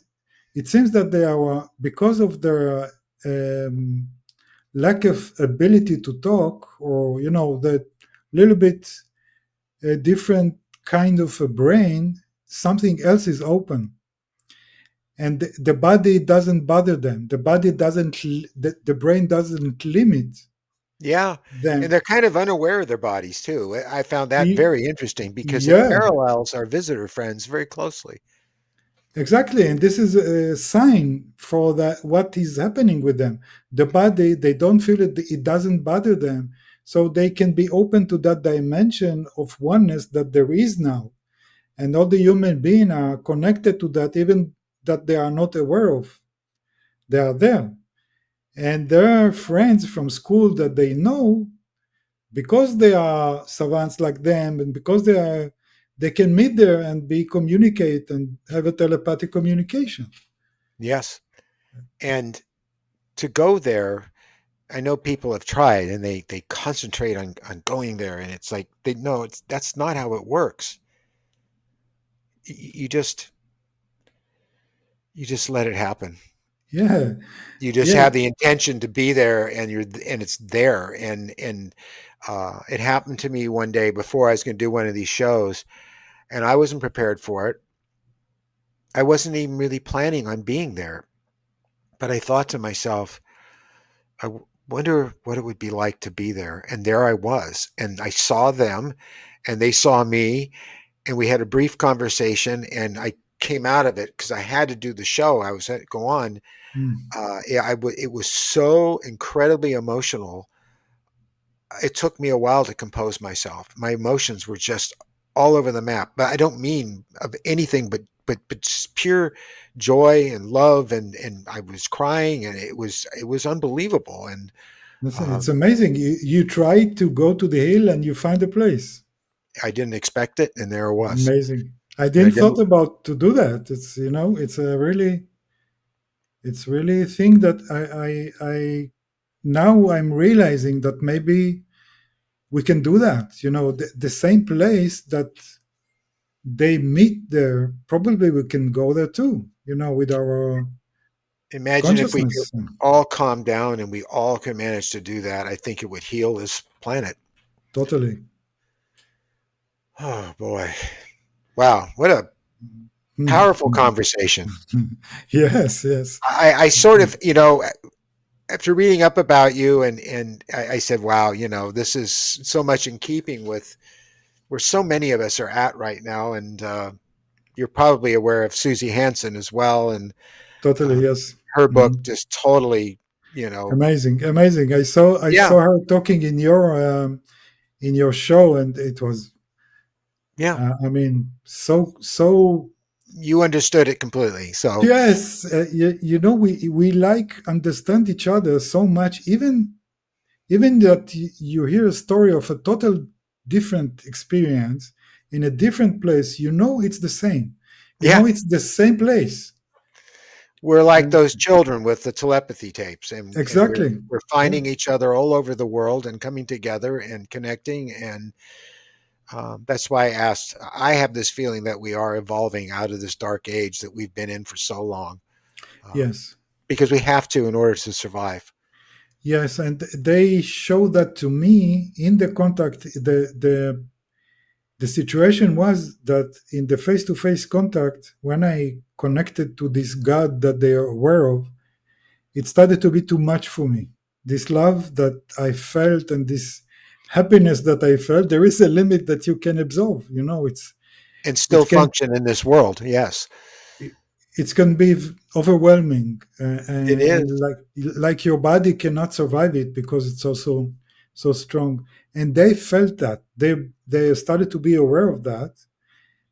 It seems that they are, because of their um, lack of ability to talk, or the little bit different kind of a brain, something else is open, and the body doesn't bother them. The body doesn't, the brain doesn't limit Yeah. And them. they're kind of unaware of their bodies too. I found that Y- very interesting because it Yeah, parallels our visitor friends very closely. exactly, and this is a sign for that what is happening with them. The body, they don't feel it. It doesn't bother them, so they can be open to that dimension of oneness that there is now, and all the human beings are connected to that, even that they are not aware of. They are there, and there are friends from school that they know, because they are savants like them, and because they can meet there and be communicate and have a telepathic communication. Yes. And to go there, I know people have tried and they concentrate on going there and it's like they know it's that's not how it works. You just you just let it happen. Yeah, You just yeah. have the intention to be there and it's there and it happened to me one day before I was going to do one of these shows and I wasn't prepared for it. I wasn't even really planning on being there, but I thought to myself, wonder what it would be like to be there. And there I was, and I saw them, and they saw me, and we had a brief conversation. And I came out of it because I had to do the show. I was at go on. Mm. It was so incredibly emotional. It took me a while to compose myself. My emotions were just all over the map. But I don't mean of anything but just pure joy and love and I was crying and it was unbelievable and It's um, amazing. You try to go to the hill and you find a place. I didn't expect it and there it was. Amazing. I And I didn't thought didn't about to do that. It's really a thing that I now I'm realizing that maybe we can do that. The same place that they meet there, probably we can go there too. With our imagine if we could consciousness. all calm down and we all could manage to do that. I think it would heal this planet. Totally. Oh boy. Wow. What a powerful Mhm. conversation. Yes, yes. I sort of, after reading up about you and I said, wow, this is so much in keeping with where so many of us are at right now. And you're probably aware of Susie Hansen as well. And Totally, um, yes. her book Mhm. just totally, you know, Amazing, amazing. I saw yeah, her talking in your show, and it was, yeah, I mean, so. you understood it completely. So, Yes, we like understand each other so much. Even that you hear a story of a total different experience in a different place, it's the same. yeah, It's the same place. we're like And those children with the telepathy tapes, and exactly. we're Yeah. finding each other all over the world and coming together and connecting. And that's why I asked. I have this feeling that we are evolving out of this dark age that we've been in for so long. Um, Yes. because we have to in order to survive. Yes, and they show that to me in the contact. The situation was that in the face-to-face contact, when I connected to this God that they are aware of, it started to be too much for me. This love that I felt and this happiness that I felt, there is a limit that you can absorb. You know, And still it can function in this world. Yes, it can be overwhelming, it and is. like your body cannot survive it because it's also so strong. And they felt that they started to be aware of that,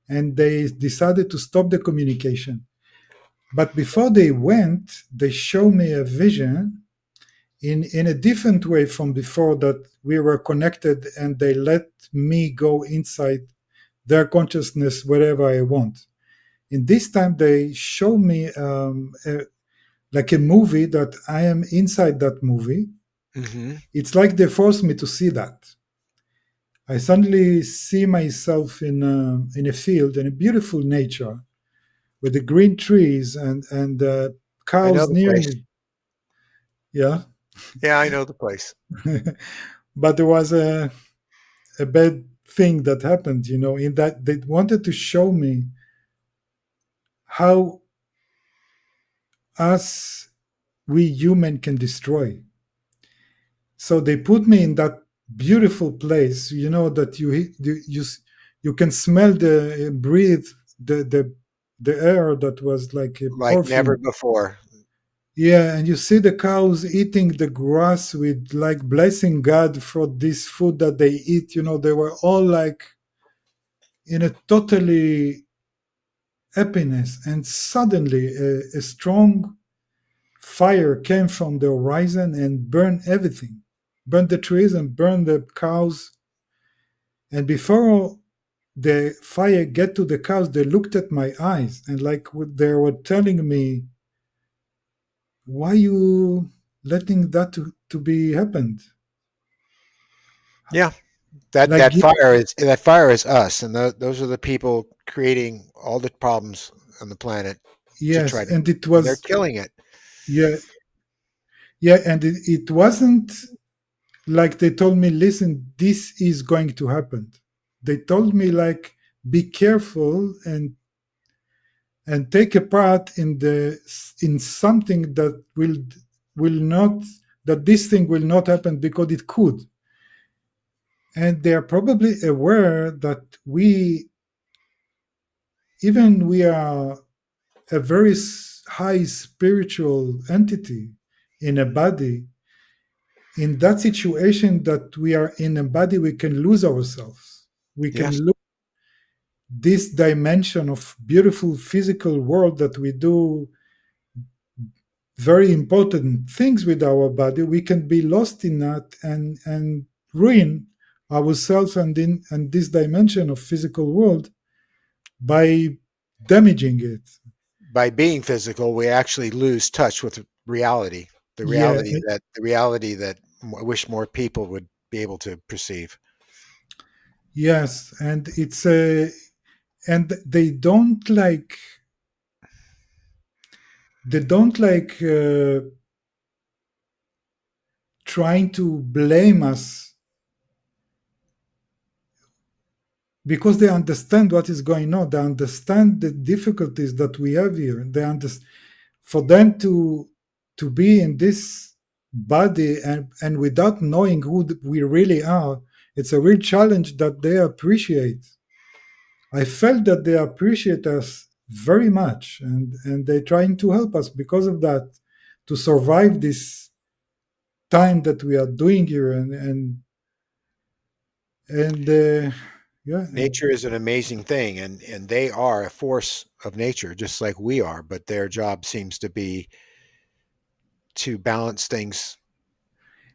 and they decided to stop the communication. But before they went, they showed me a vision in a different way from before, that we were connected and they let me go inside their consciousness wherever I want. In this time, they show me like a movie that I am inside that movie. Hmm. It's like they force me to see that. I suddenly see myself in a field in a beautiful nature with the green trees and I know cows the near place. me. Yeah, Yeah, I know the place. but there was a bad thing that happened. You know, in that they wanted to show me how us, we human, can destroy. So they put me in that beautiful place. You know that you can smell the breathe the air that was like a Like never perfume. before. Yeah, and you see the cows eating the grass with like blessing God for this food that they eat. You know, they were all like in a totally happiness, and suddenly a strong fire came from the horizon and burned everything, burned the trees and burned the cows. And before the fire get to the cows, they looked at my eyes and like they were telling me, why you letting that to be happened? Yeah, that Like, that fire is us, and those are the people creating all the problems on the planet to yes, try to, and it and they're was, killing it. yeah, yeah, and it wasn't like they told me, listen, this is going to happen. They told me like, be careful and take a part in something that will not, that this thing will not happen because it could. And they are probably aware that we are a very high spiritual entity in a body. In that situation that we are in a body, we can lose ourselves. We can Yes, lose this dimension of beautiful physical world that we do very important things with our body. We can be lost in that and ruin ourselves and this dimension of physical world by damaging it. by being physical, we actually lose touch with reality. The Yeah, reality that the reality that I wish more people would be able to perceive. yes, and it's a and they don't like trying to blame us because they understand what is going on. They understand the difficulties that we have here. They understand, for them to be in this body and without knowing who we really are, it's a real challenge that they appreciate. I felt that they appreciate us very much, and they're trying to help us because of that to survive this time that we are doing here, and yeah, Nature is an amazing thing, and they are a force of nature, just like we are. But their job seems to be to balance things.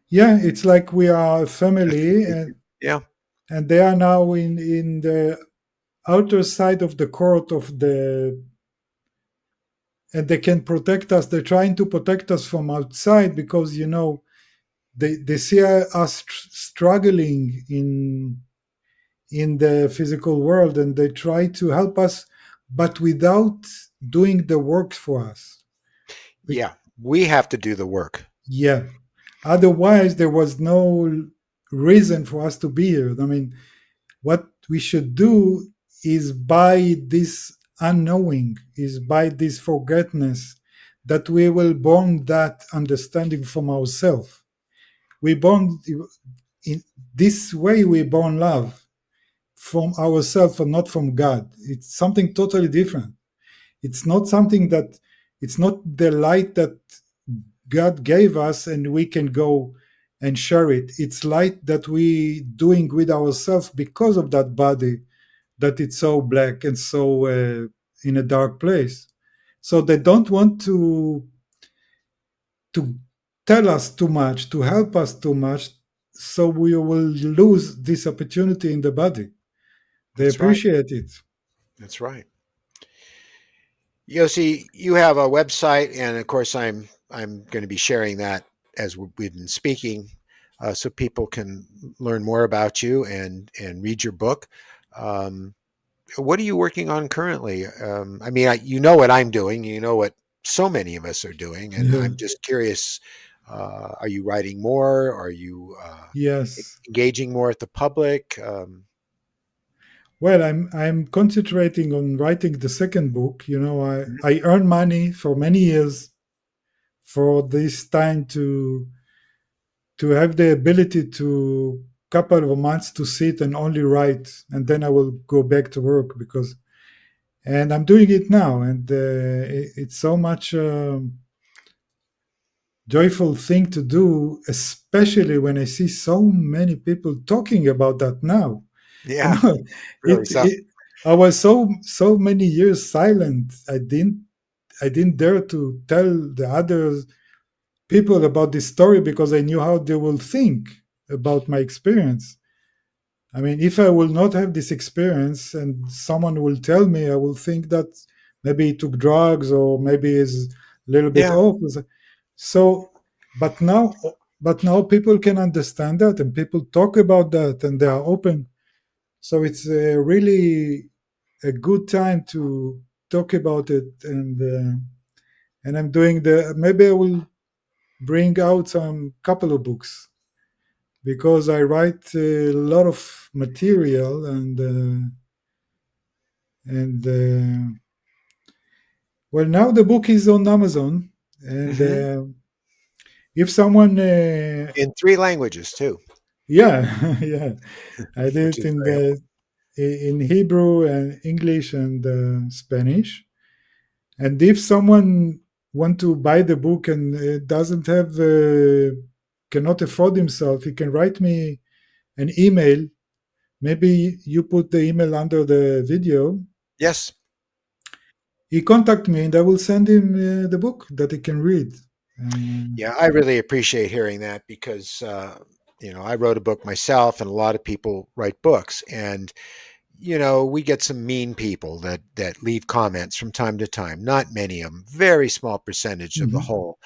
yeah, it's like we are a family, Yeah, and they are now in the outer side of the court of the, and they can protect us. They're trying to protect us from outside because they see us struggling in the physical world, and they try to help us but without doing the work for us. yeah. We have to do the work. Yeah. Otherwise, there was no reason for us to be here. I mean, what we should do is by this unknowing, is by this forgetfulness, that we will born that understanding from ourselves. We born in this way. We born love from ourselves and not from God. It's something totally different. It's not something that, it's not the light that God gave us and we can go and share it. It's light that we doing with ourselves because of that body that it's so black and so in a dark place. So they don't want to tell us too much, to help us too much, so we will lose this opportunity in the body. They That's right. appreciate it. That's right. Yossi, you have a website, and of course, I'm going to be sharing that as we've been speaking, so people can learn more about you and read your book. Um, what are you working on currently? I mean, you know what I'm doing. You know what so many of us are doing, and Yeah. I'm just curious. Are you writing more? Are you Yes. engaging more with the public? Well, I'm concentrating on writing the second book. I earned money for many years for this time to have the ability to couple of months to sit and only write, and then I will go back to work, because and I'm doing it now, and it's so much joyful thing to do, especially when I see so many people talking about that now. you Yeah, know really it something. I was so many years silent. I didn't dare to tell the other people about this story, because I knew how they will think about my experience. I mean, if I will not have this experience and someone will tell me, I will think that maybe he took drugs or maybe is a little bit Yeah, off. So, but now, but now people can understand that, and people talk about that, and they are open. So it's really a good time to talk about it, and I'm doing the, maybe I will bring out some couple of books, because I write a lot of material, and well, now the book is on Amazon, and hmm if someone in three languages too, yeah, yeah, I which did it is very helpful. in Hebrew and English and Spanish. And if someone want to buy the book and doesn't have cannot afford himself, he can write me an email. Maybe you put the email under the video. Yes. He contact me, and I will send him the book that he can read. Yeah, I really appreciate hearing that because I wrote a book myself, and a lot of people write books, and we get some mean people that leave comments from time to time. Not many of them, very small percentage of the Mhm. whole.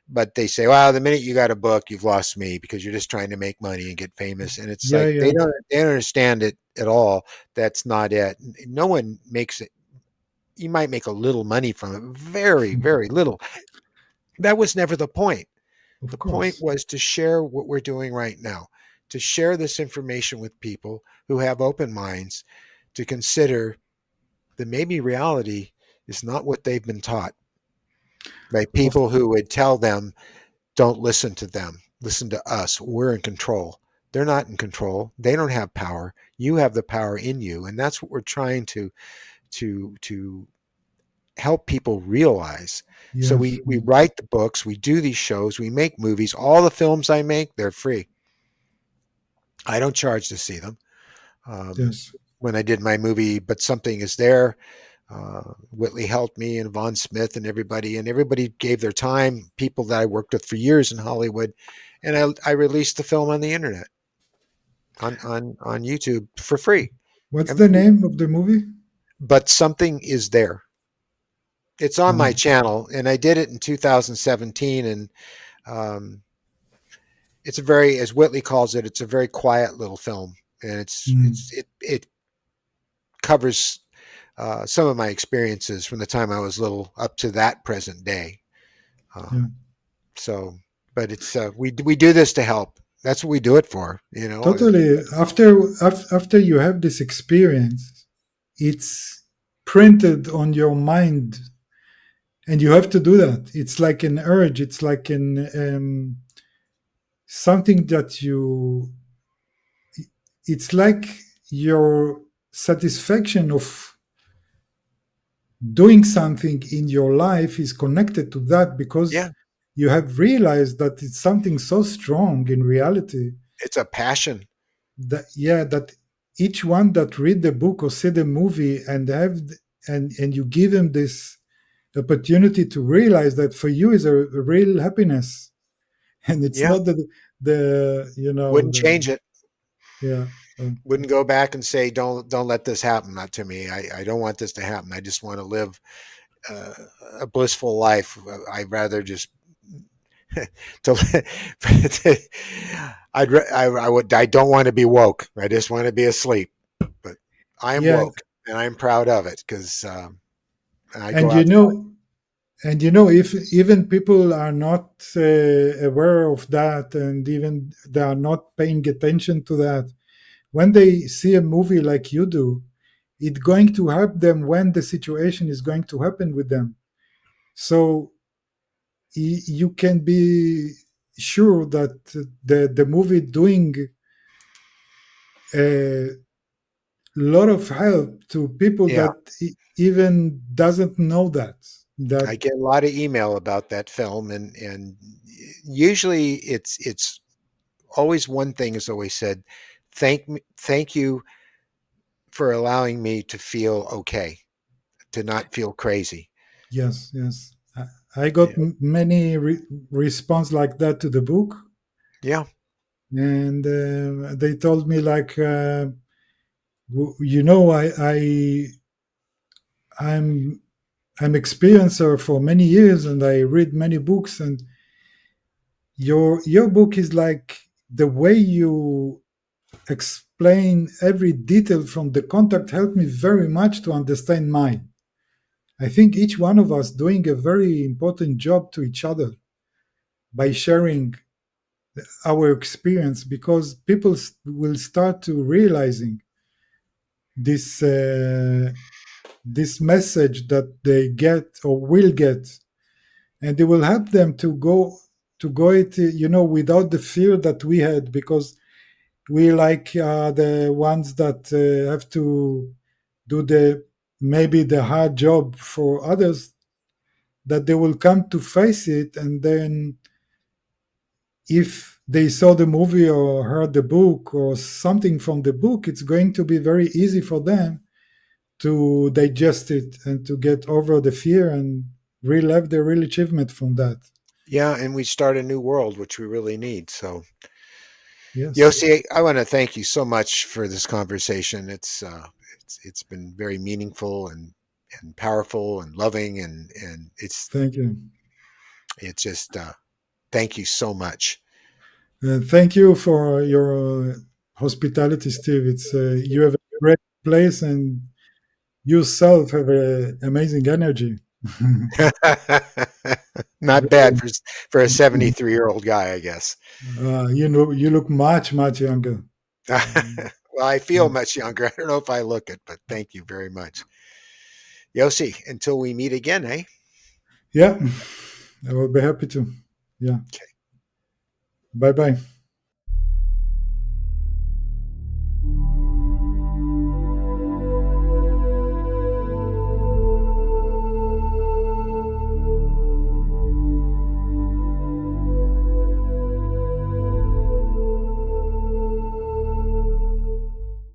But they say, "Well, the minute you got a book, you've lost me because you're just trying to make money and get famous." And it's Yeah, like yeah, they don't understand it at all. That's not it. No one makes it. You might make a little money from it, very, very little. That was never the point. of The point course. was to share what we're doing right now, to share this information with people who have open minds, to consider that maybe reality is not what they've been taught by Of, people who would tell them, don't listen to them, listen to us. We're in control. They're not in control. They don't have power. You have the power in you. And that's what we're trying to help people realize. So yes, we write the books, we do these shows, we make movies. All the films I make, they're free. I don't charge to see them. yes. When I did my movie, But Something Is There, Whitley helped me, and Vaughn Smith, and everybody gave their time. People that I worked with for years in Hollywood, and I released the film on the internet, on YouTube for free. What's And, the name of the movie? but Something Is There. It's on my Oh, channel, and I did it in 2017, and um, it's a very, as Whitley calls it, it's a very quiet little film, and mm, it covers some of my experiences from the time I was little up to that present day. Yeah. Um, so, but it's we do this to help. That's what we do it for. Totally. After you have this experience, it's printed on your mind, and you have to do that. It's like an urge. It's like an something that you. It's like your satisfaction of doing something in your life is connected to that because Yeah, you have realized that it's something so strong in reality it's a passion. that, yeah, that each one that read the book or see the movie and and you give them this opportunity to realize that for you is a real happiness, and it's Yeah, not the you know wouldn't the change it. yeah Wouldn't go back and say, don't let this happen to me. I don't want this to happen. I just want to live uh, a blissful life. I'd rather just to, I don't want to be woke. I just want to be asleep. But I'm yeah. woke and I'm proud of it because I go and you outside. know and you know, if even people are not aware of that, and even they are not paying attention to that, when they see a movie like you do, it's going to help them when the situation is going to happen with them. So you can be sure that the movie doing a lot of help to people Yeah, that even doesn't know that I get a lot of email about that film, and usually it's always one thing is always said, thank you for allowing me to feel okay, to not feel crazy. yes, yes. I Yeah, got many response like that to the book, yeah, and they told me like, you know, I'm I'm experiencer for many years, and I read many books, and your book is like the way you explain every detail from the contact helped me very much to understand mine. I think each one of us doing a very important job to each other by sharing our experience, because people will start to realizing this this message that they get or will get, and it will help them to go it, you know, without the fear that we had, because we like the ones that have to do the maybe the hard job for others, that they will come to face it, and then if they saw the movie or heard the book or something from the book, it's going to be very easy for them to digest it and to get over the fear and relive the real achievement from that. yeah, and we start a new world, which we really need. So, Yes. Yossi, I want to thank you so much for this conversation. It's been very meaningful and powerful and loving, and Thank you. it's just thank you so much. Thank you for your hospitality, Steve. It's you have a great place, and yourself have a amazing energy. Not bad Very, for a 73-year-old guy, I guess. you know, you look much younger. Um, Well, I feel much younger. I don't know if I look it, but thank you very much. Yossi, until we meet again, eh? yeah, I will be happy to. Yeah. Bye bye.